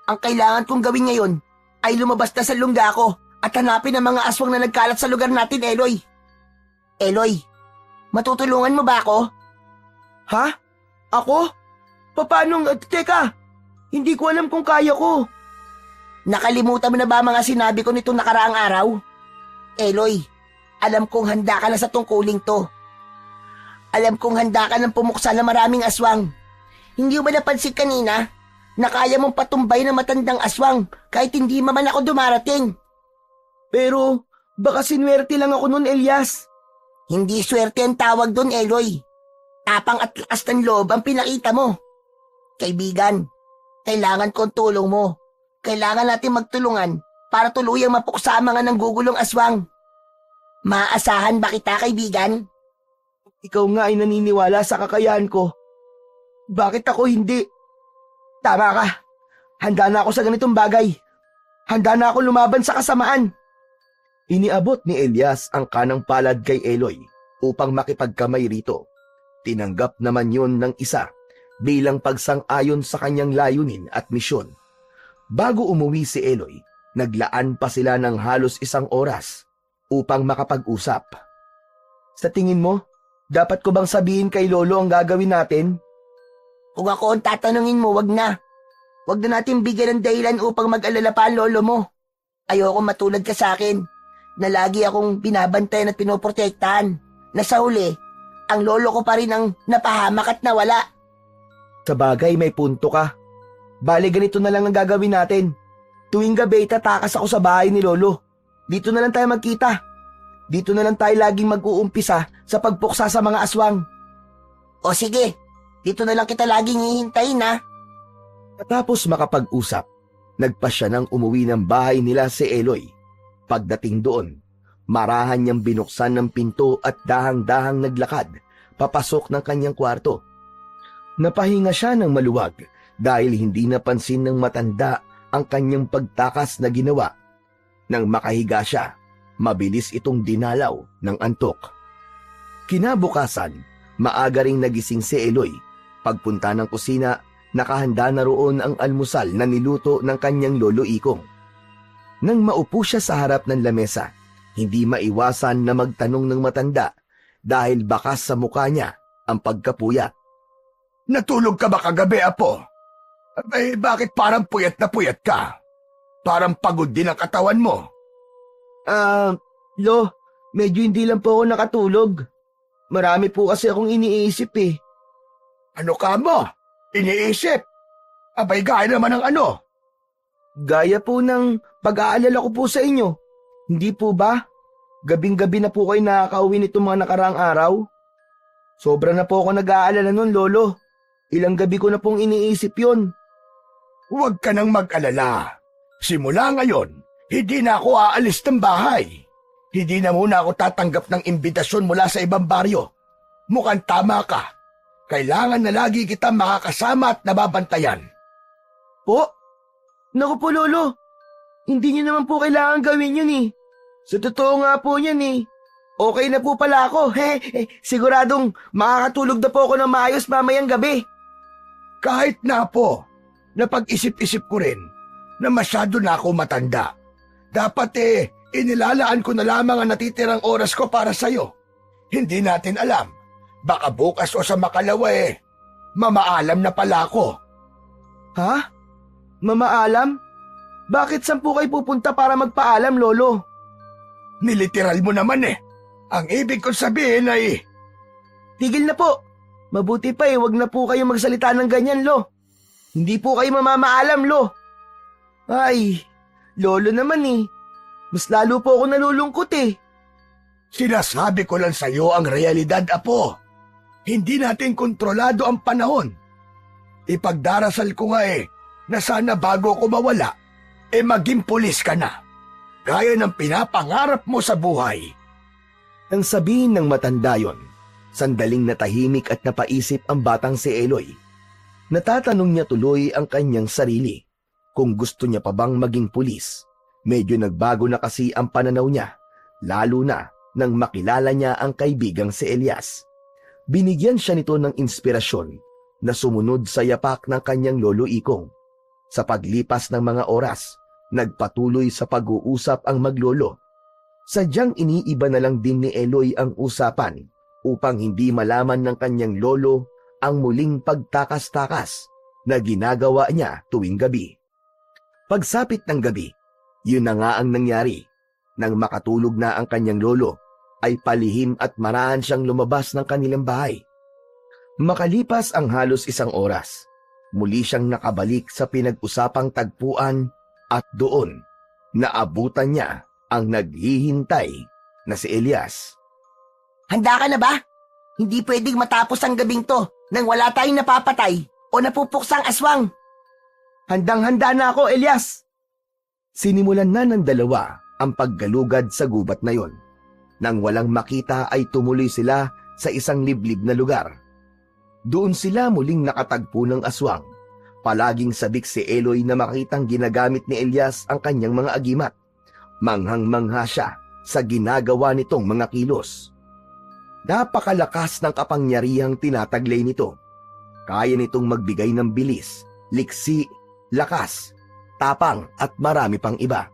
Ang kailangan kong gawin ngayon ay lumabas na sa lungga ko at hanapin ang mga aswang na nagkalat sa lugar natin, Eloy. Eloy, matutulungan mo ba ako? Ha? Ako? Paano? Teka, hindi ko alam kung kaya ko. Nakalimutan mo na ba mga sinabi ko nitong nakaraang araw? Eloy, alam kong handa ka na sa tungkuling to. Alam kong handa ka ng pumuksa ng maraming aswang. Hindi mo ba napansin kanina na kaya mong patumbay ng matandang aswang kahit hindi man ako dumarating? Pero baka sinwerte lang ako nun, Elias. Hindi swerte ang tawag doon, Eloy. Tapang at lakas ng loob ang pinakita mo. Kaibigan, kailangan ko ang tulong mo. Kailangan natin magtulungan para tuluyang mapuksa ang mga nanggugulong aswang. Maaasahan ba kita, kaibigan? Ikaw nga ay naniniwala sa kakayahan ko. Bakit ako hindi? Tama ka. Handa na ako sa ganitong bagay. Handa na ako lumaban sa kasamaan. Iniabot ni Elias ang kanang palad kay Eloy upang makipagkamay rito. Tinanggap naman yun ng isa bilang pagsang-ayon sa kanyang layunin at misyon. Bago umuwi si Eloy, naglaan pa sila ng halos 1 oras upang makapag-usap. Sa tingin mo, dapat ko bang sabihin kay Lolo ang gagawin natin? Kung ako ang tatanungin mo, wag na. Wag na natin bigyan ng dahilan upang mag-alala pa ang lolo mo. Ayoko matulad ka sa akin na lagi akong binabantayan at pinoprotektahan. Na sa huli, ang lolo ko pa rin ang napahamak at nawala. Sa bagay, may punto ka. Bale, ganito na lang ang gagawin natin. Tuwing gabi, tatakas ako sa bahay ni Lolo. Dito na lang tayo magkita. Dito na lang tayo laging mag-uumpisa sa pagpuksa sa mga aswang. O sige, dito na lang kita laging hihintayin, ha? Matapos makapag-usap, nagpa siya nang umuwi ng bahay nila si Eloy. Pagdating doon, marahan niyang binuksan ng pinto at dahang-dahang naglakad papasok ng kanyang kwarto. Napahinga siya ng maluwag dahil hindi napansin ng matanda ang kanyang pagtakas na ginawa. Nang makahiga siya, mabilis itong dinalaw ng antok. Kinabukasan, maaga ring nagising si Eloy. Pagpunta ng kusina, nakahanda na roon ang almusal na niluto ng kanyang lolo Ikong. Nang maupo siya sa harap ng lamesa, hindi maiwasan na magtanong ng matanda dahil bakas sa mukha niya ang pagkapuyat. Natulog ka ba kagabi, Apo? Eh, bakit parang puyat na puyat ka? Parang pagod din ang katawan mo. Lo, medyo hindi lang po ako nakatulog. Marami po kasi akong iniisip eh. Ano ka mo? Iniisip? Abay, gaya naman ng ano? Gaya po ng pag-aalala ko po sa inyo. Hindi po ba? Gabing-gabi na po kayo nakakauwi nitong mga nakaraang araw. Sobra na po ako nag-aalala nun, Lolo. Ilang gabi ko na pong iniisip yon. Huwag ka nang mag-alala. Simula ngayon, hindi na ako aalis ng bahay. Hindi na muna ako tatanggap ng imbitasyon mula sa ibang baryo. Mukhang tama ka. Kailangan na lagi kita makakasama at nababantayan. Po? Naku po, Lolo. Hindi niyo naman po kailangan gawin yun eh. Sa totoo nga po yan eh. Okay na po pala ako. Siguradong makakatulog na po ako ng maayos mamayang gabi. Kahit na po, napag-isip-isip ko rin na masyado na ako matanda. Dapat inilalaan ko na lamang ang natitirang oras ko para sa'yo. Hindi natin alam. Baka bukas o sa makalawa mamaalam na pala ako. Ha? Mamaalam? Bakit saan po kayo pupunta para magpaalam, Lolo? Niliteral mo naman Ang ibig kong sabihin ay... Tigil na po. Mabuti pa wag na po kayo magsalita ng ganyan, Lo. Hindi po kayo mamamaalam, Lo. Ay, Lolo naman Mas lalo po ako nalulungkot Sinasabi ko lang sa iyo ang realidad, Apo. Hindi natin kontrolado ang panahon. Ipagdarasal ko nga na sana bago ko mawala, maging pulis ka na. Gaya ng pinapangarap mo sa buhay. Nang sabihin ng matanda yon, sandaling natahimik at napaisip ang batang si Eloy. Natatanong niya tuloy ang kanyang sarili kung gusto niya pa bang maging pulis. Medyo nagbago na kasi ang pananaw niya, lalo na nang makilala niya ang kaibigang si Elias. Binigyan siya nito ng inspirasyon na sumunod sa yapak ng kanyang lolo Ikong. Sa paglipas ng mga oras, nagpatuloy sa pag-uusap ang maglolo. Sadyang iniiba na lang din ni Eloy ang usapan upang hindi malaman ng kanyang lolo ang muling pagtakas-takas na ginagawa niya tuwing gabi. Pagsapit ng gabi, yun na nga ang nangyari. Nang makatulog na ang kanyang lolo, ay palihim at marahan siyang lumabas ng kanilang bahay. Makalipas ang halos 1 oras, muli siyang nakabalik sa pinag-usapang tagpuan at doon naabutan niya ang naghihintay na si Elias. Handa ka na ba? Hindi pwedeng matapos ang gabing to nang wala tayong napapatay o napupuksang aswang. Handang-handa na ako, Elias. Sinimulan na ng dalawa ang paggalugad sa gubat na yon. Nang walang makita ay tumuloy sila sa isang liblib na lugar. Doon sila muling nakatagpo ng aswang. Palaging sabik si Eloy na makitang ginagamit ni Elias ang kanyang mga agimat. Manghang-mangha siya sa ginagawa nitong mga kilos. Napakalakas ng kapangyarihang tinataglay nito. Kaya nitong magbigay ng bilis, liksi, lakas, tapang at marami pang iba.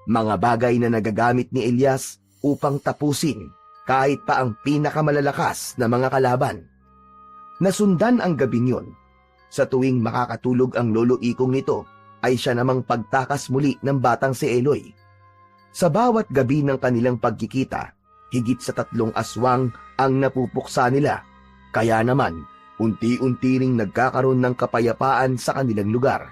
Mga bagay na nagagamit ni Elias upang tapusin kahit pa ang pinakamalalakas na mga kalaban. Nasundan ang gabing yun. Sa tuwing makakatulog ang lolo Ikong nito, ay siya namang pagtakas muli ng batang si Eloy. Sa bawat gabi ng kanilang pagkikita, higit sa 3 aswang ang napupuksa nila. Kaya naman, unti-unti ring nagkakaroon ng kapayapaan sa kanilang lugar.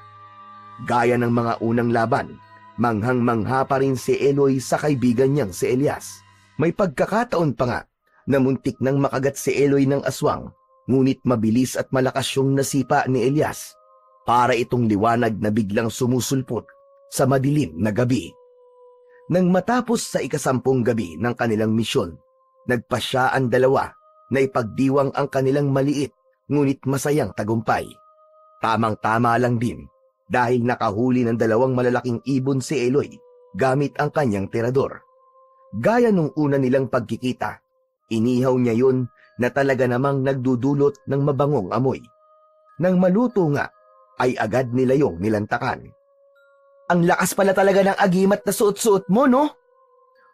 Gaya ng mga unang laban, manghang-mangha pa rin si Eloy sa kaibigan niyang si Elias. May pagkakataon pa nga na muntik nang makagat si Eloy ng aswang, ngunit mabilis at malakas yung nasipa ni Elias para itong liwanag na biglang sumusulpot sa madilim na gabi. Nang matapos sa 10 gabi ng kanilang misyon, nagpasya ang dalawa na ipagdiwang ang kanilang maliit ngunit masayang tagumpay. Tamang-tama lang din dahil nakahuli ng 2 malalaking ibon si Eloy gamit ang kanyang tirador. Gaya nung una nilang pagkikita, inihaw niya yun na talaga namang nagdudulot ng mabangong amoy. Nang maluto nga, ay agad nila yung nilantakan. Ang lakas pala talaga ng agimat na suot-suot mo, no?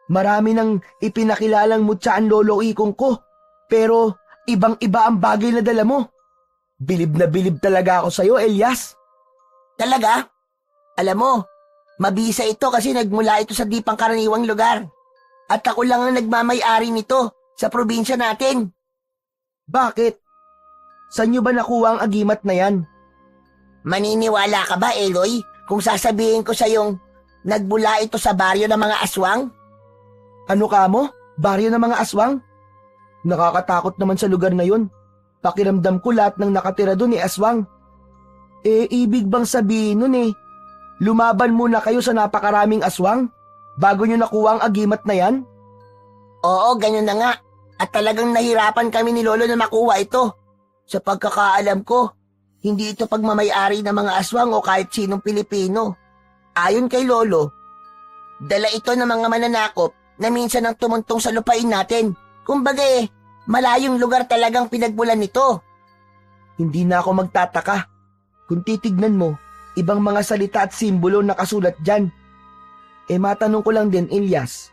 Marami nang ipinakilalang mutya ang lolo Ikong ko, pero ibang-iba ang bagay na dala mo. Bilib na bilib talaga ako sa'yo, Elias. Talaga? Alam mo, mabisa ito kasi nagmula ito sa di pangkaraniwang lugar. At ako lang ang nagmamay-ari nito sa probinsya natin. Bakit? Saan nyo ba nakuha ang agimat na yan? Maniniwala ka ba, Eloy, kung sasabihin ko sa yung nagmula ito sa baryo ng mga aswang? Ano ka mo? Baryo ng mga aswang? Nakakatakot naman sa lugar na yun. Pakiramdam ko lahat ng nakatira doon aswang. Ibig bang sabihin nun lumaban muna kayo sa napakaraming aswang bago nyo nakuha ang agimat na yan? Oo, ganyan na nga. At talagang nahirapan kami ni Lolo na makuha ito. Sa pagkakaalam ko, hindi ito pagmamayari ng mga aswang o kahit sinong Pilipino. Ayon kay Lolo, dala ito ng mga mananakop na minsan ang tumuntong sa lupain natin. Kumbaga malayong lugar talagang pinagmulan nito. Hindi na ako magtataka. Kung titignan mo, ibang mga salita at simbolo nakasulat dyan. Matanong ko lang din, Elias,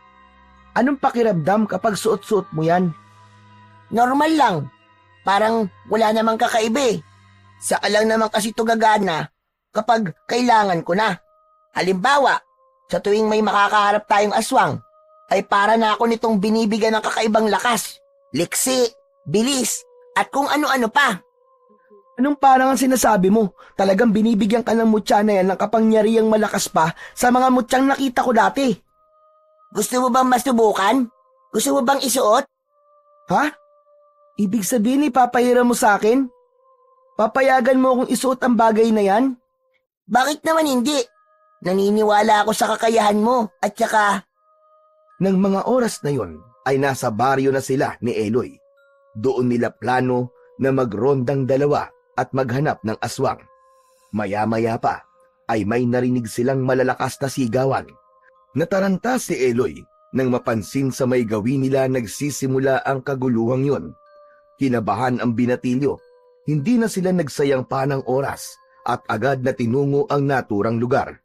anong pakiramdam kapag suot-suot mo yan? Normal lang. Parang wala namang kakaiba Saka lang naman kasi ito gagana kapag kailangan ko na. Halimbawa, sa tuwing may makakaharap tayong aswang, ay para na ako nitong binibigyan ng kakaibang lakas, liksi, bilis, at kung ano-ano pa. Anong parang ang sinasabi mo? Talagang binibigyan ka ng mutya na yan ng kapangyarihang malakas pa sa mga mutyang nakita ko dati. Gusto mo bang masubukan? Gusto mo bang isuot? Ha? Ibig sabihin ipapahiram mo sa akin? Papayagan mo akong isuot ang bagay na yan? Bakit naman hindi? Naniniwala ako sa kakayahan mo at saka Nang mga oras na yon ay nasa baryo na sila ni Eloy. Doon nila plano na magrondang dalawa at maghanap ng aswang. Maya-maya pa ay may narinig silang malalakas na sigawan. Nataranta si Eloy nang mapansin sa may gawin nila nagsisimula ang kaguluhang yon. Kinabahan ang binatilyo. Hindi na sila nagsayang pa ng oras at agad na tinungo ang naturang lugar.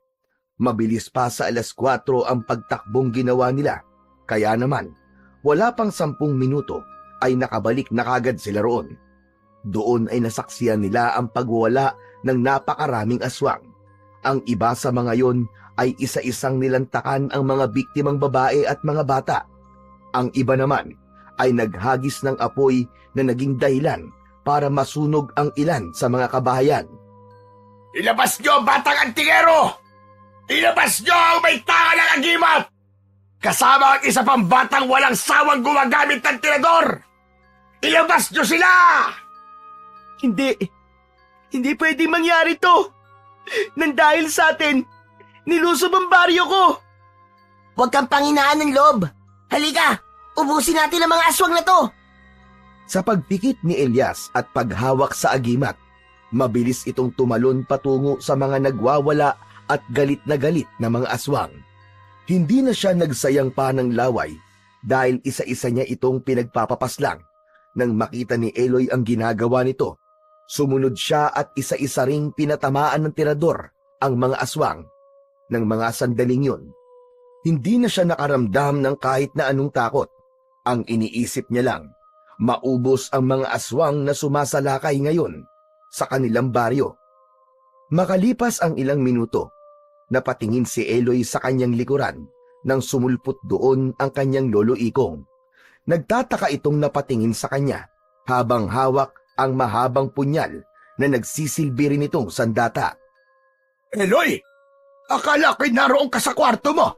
Mabilis pa sa 4:00 ang pagtakbong ginawa nila. Kaya naman, wala pang 10 minuto ay nakabalik na kagad sila roon. Doon ay nasaksiyan nila ang pagwala ng napakaraming aswang. Ang iba sa mga yon ay isa-isang nilantakan ang mga biktimang babae at mga bata. Ang iba naman ay naghagis ng apoy na naging dahilan para masunog ang ilan sa mga kabahayan. Ilabas niyo ang batang antingero! Ilabas niyo ang may tanga ng agimat! Kasama ang isa pang batang walang sawang gumagamit ng tirador! Ilabas niyo sila! Hindi pwedeng mangyari to. Nang dahil sa atin, nilusob ang baryo ko. huwag kang panghinaan ng loob. Halika, ubusin natin ang mga aswang na to. Sa pagpikit ni Elias at paghawak sa agimat, mabilis itong tumalon patungo sa mga nagwawala at galit na mga aswang. Hindi na siya nagsayang pa ng laway dahil isa-isa niya itong pinagpapapaslang. Nang makita ni Eloy ang ginagawa nito, sumunod siya at isa-isa ring pinatamaan ng tirador ang mga aswang. Nang mga sandaling yun, hindi na siya nakaramdam ng kahit na anong takot. Ang iniisip niya lang, maubos ang mga aswang na sumasalakay ngayon sa kanilang baryo. Makalipas ang ilang minuto, napatingin si Eloy sa kanyang likuran nang sumulpot doon ang kanyang lolo Ikong. Nagtataka itong napatingin sa kanya habang hawak ang mahabang punyal na nagsisilbi rin itong sandata. Eloy! Akala ko'y naroon ka sa kwarto mo!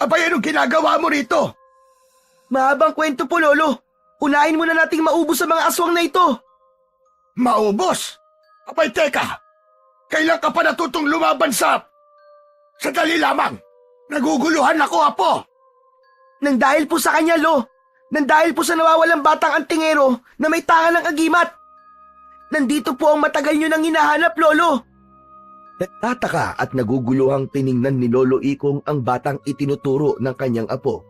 Abay, anong ginagawa mo rito? Mahabang kwento po, Lolo. Unahin muna nating maubos ang mga aswang na ito. Maubos? Abay, teka! Kailan ka pa natutong lumaban sa... Sandali lamang! Naguguluhan ako, Apo! Nang dahil po sa kanya, Lo. Nang dahil po sa nawawalang batang antingero na may tanga ng agimat. Nandito po ang matagal nyo nang hinahanap, Lolo. Nagtataka at naguguluhang tiningnan ni Lolo Ikong ang batang itinuturo ng kanyang apo.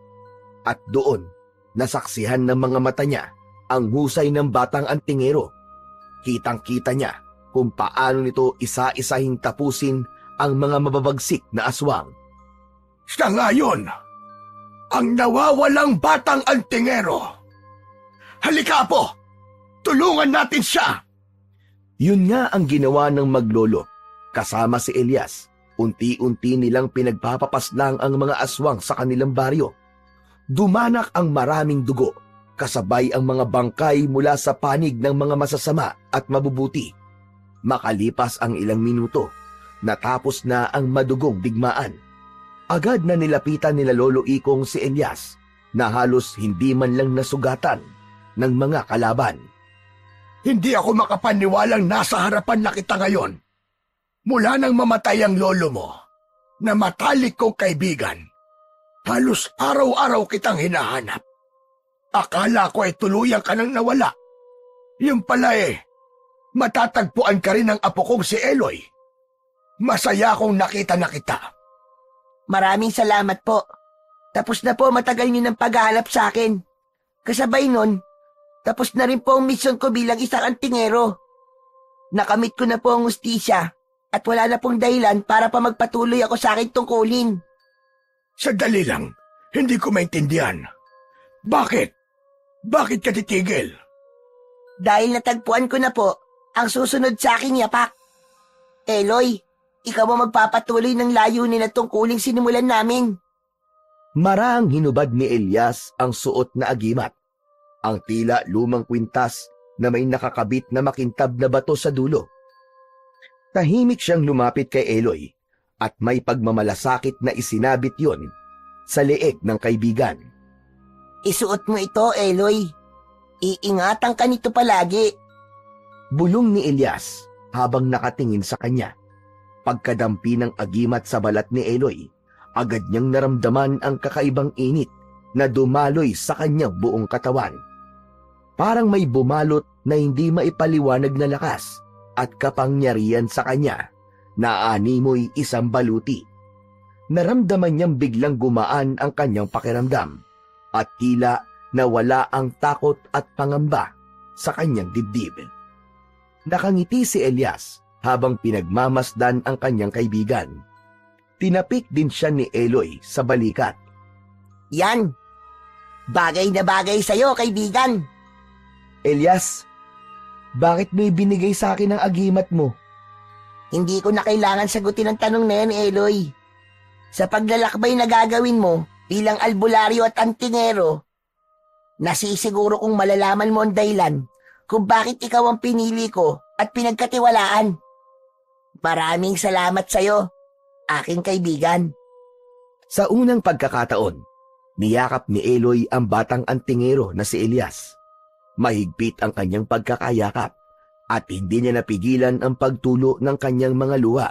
At doon, nasaksihan ng mga mata niya ang husay ng batang antingero. Kitang-kita niya kung paano nito isa-isahing tapusin ang mga mababagsik na aswang. Siya nga yun! Ang nawawalang batang antingero! Halika, Apo! Tulungan natin siya! Yun nga ang ginawa ng maglolo. Kasama si Elias, unti-unti nilang pinagpapapaslang ang mga aswang sa kanilang baryo. Dumanak ang maraming dugo, kasabay ang mga bangkay mula sa panig ng mga masasama at mabubuti. Makalipas ang ilang minuto, natapos na ang madugong digmaan. Agad na nilapitan nila Lolo Ikong si Elias na halos hindi man lang nasugatan ng mga kalaban. Hindi ako makapaniwalang nasa harapan na kita ngayon. Mula nang mamatay ang lolo mo, na matalik kong kaibigan, halos araw-araw kitang hinahanap. Akala ko ay tuluyan ka nang nawala. Yung pala matatagpuan ka rin ng apo kong si Eloy. Masaya akong nakita na kita. Maraming salamat po. Tapos na po matagal niyo ng paghahanap sa akin. Kasabay nun, tapos na rin po ang misyon ko bilang isang antingero. Nakamit ko na po ang hustisya at wala na pong dahilan para pa magpatuloy ako sa aking tungkulin. Sandali lang, hindi ko maintindihan. Bakit? Bakit ka titigil? Dahil natagpuan ko na po ang susunod sa aking yapak. Eloy, ikaw mo magpapatuloy ng layunin at tungkuling sinimulan namin. Marahang hinubad ni Elias ang suot na agimat. Ang tila lumang kwintas na may nakakabit na makintab na bato sa dulo. Tahimik siyang lumapit kay Eloy at may pagmamalasakit na isinabit yon sa leeg ng kaibigan. Isuot mo ito, Eloy. Iingatan ka nito palagi. Bulong ni Elias habang nakatingin sa kanya. Pagkadampi ng agimat sa balat ni Eloy, agad niyang naramdaman ang kakaibang init na dumaloy sa kanyang buong katawan. Parang may bumalot na hindi maipaliwanag na lakas at kapangyarihan sa kanya na animoy isang baluti. Naramdaman niyang biglang gumaan ang kanyang pakiramdam at tila nawala ang takot at pangamba sa kanyang dibdib. Nakangiti si Elias habang pinagmamasdan ang kanyang kaibigan. Tinapik din siya ni Eloy sa balikat. Yan. Bagay na bagay sa'yo, kaibigan. Elias, bakit mo ibinigay sa akin ang agimat mo? Hindi ko na kailangan sagutin ang tanong na yan, Eloy. Sa paglalakbay na gagawin mo bilang albularyo at antingero, nasisiguro kong malalaman mo ang dahilan kung bakit ikaw ang pinili ko at pinagkatiwalaan. Maraming salamat sa'yo, aking kaibigan. Sa unang pagkakataon, niyakap ni Eloy ang batang antingero na si Elias. Mahigpit ang kanyang pagkakayakap at hindi niya napigilan ang pagtulo ng kanyang mga luha.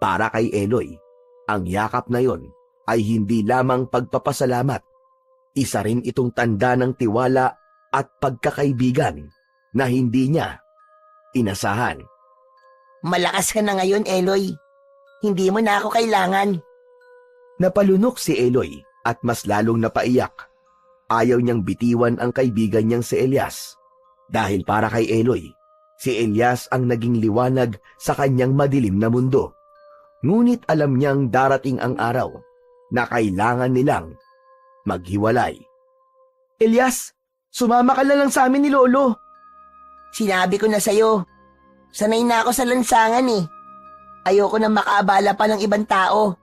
Para kay Eloy, ang yakap na yon ay hindi lamang pagpapasalamat. Isa rin itong tanda ng tiwala at pagkakaibigan na hindi niya inasahan. Malakas ka na ngayon, Eloy. Hindi mo na ako kailangan. Napalunok si Eloy at mas lalong napaiyak. Ayaw niyang bitiwan ang kaibigan niyang si Elias. Dahil para kay Eloy, si Elias ang naging liwanag sa kanyang madilim na mundo. Ngunit alam niyang darating ang araw na kailangan nilang maghiwalay. Elias, sumama ka na lang sa amin ni Lolo. Sinabi ko na sa'yo, sanay na ako sa lansangan eh. Ayoko na makaabala pa ng ibang tao.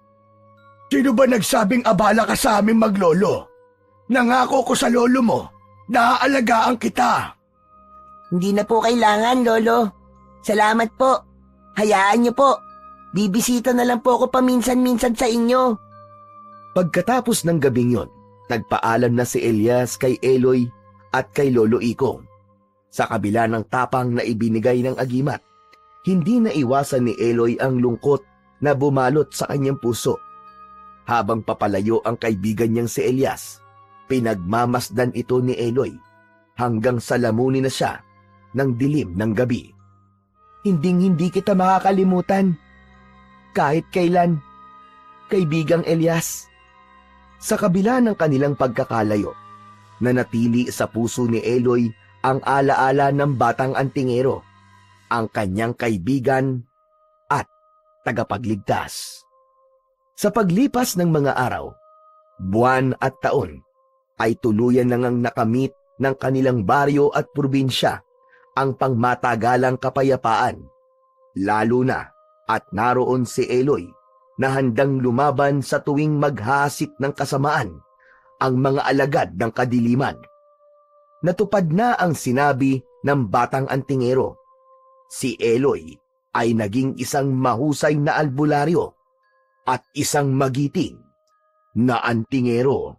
Sino ba nagsabing abala ka sa amin maglolo? Nangako ko sa lolo mo, naaalagaan kita. Hindi na po kailangan, Lolo. Salamat po. Hayaan niyo po. Bibisita na lang po ako paminsan-minsan sa inyo. Pagkatapos ng gabing yon, nagpaalam na si Elias kay Eloy at kay Lolo Ikong. Sa kabila ng tapang na ibinigay ng agimat, hindi na iwasan ni Eloy ang lungkot na bumalot sa kanyang puso. Habang papalayo ang kaibigan niyang si Elias, pinagmamasdan ito ni Eloy hanggang sa lamunin na siya ng dilim ng gabi. Hinding-hindi kita makakalimutan. Kahit kailan, kaibigang Elias. Sa kabila ng kanilang pagkakalayo, nanatili sa puso ni Eloy ang alaala ng batang antingero, ang kanyang kaibigan at tagapagligtas. Sa paglipas ng mga araw, buwan at taon, ay tuluyan na ngang nakamit ng kanilang baryo at probinsya ang pangmatagalang kapayapaan. Lalo na at naroon si Eloy na handang lumaban sa tuwing maghasik ng kasamaan ang mga alagad ng kadiliman. Natupad na ang sinabi ng batang antingero. Si Eloy ay naging isang mahusay na albularyo at isang magiting na antingero.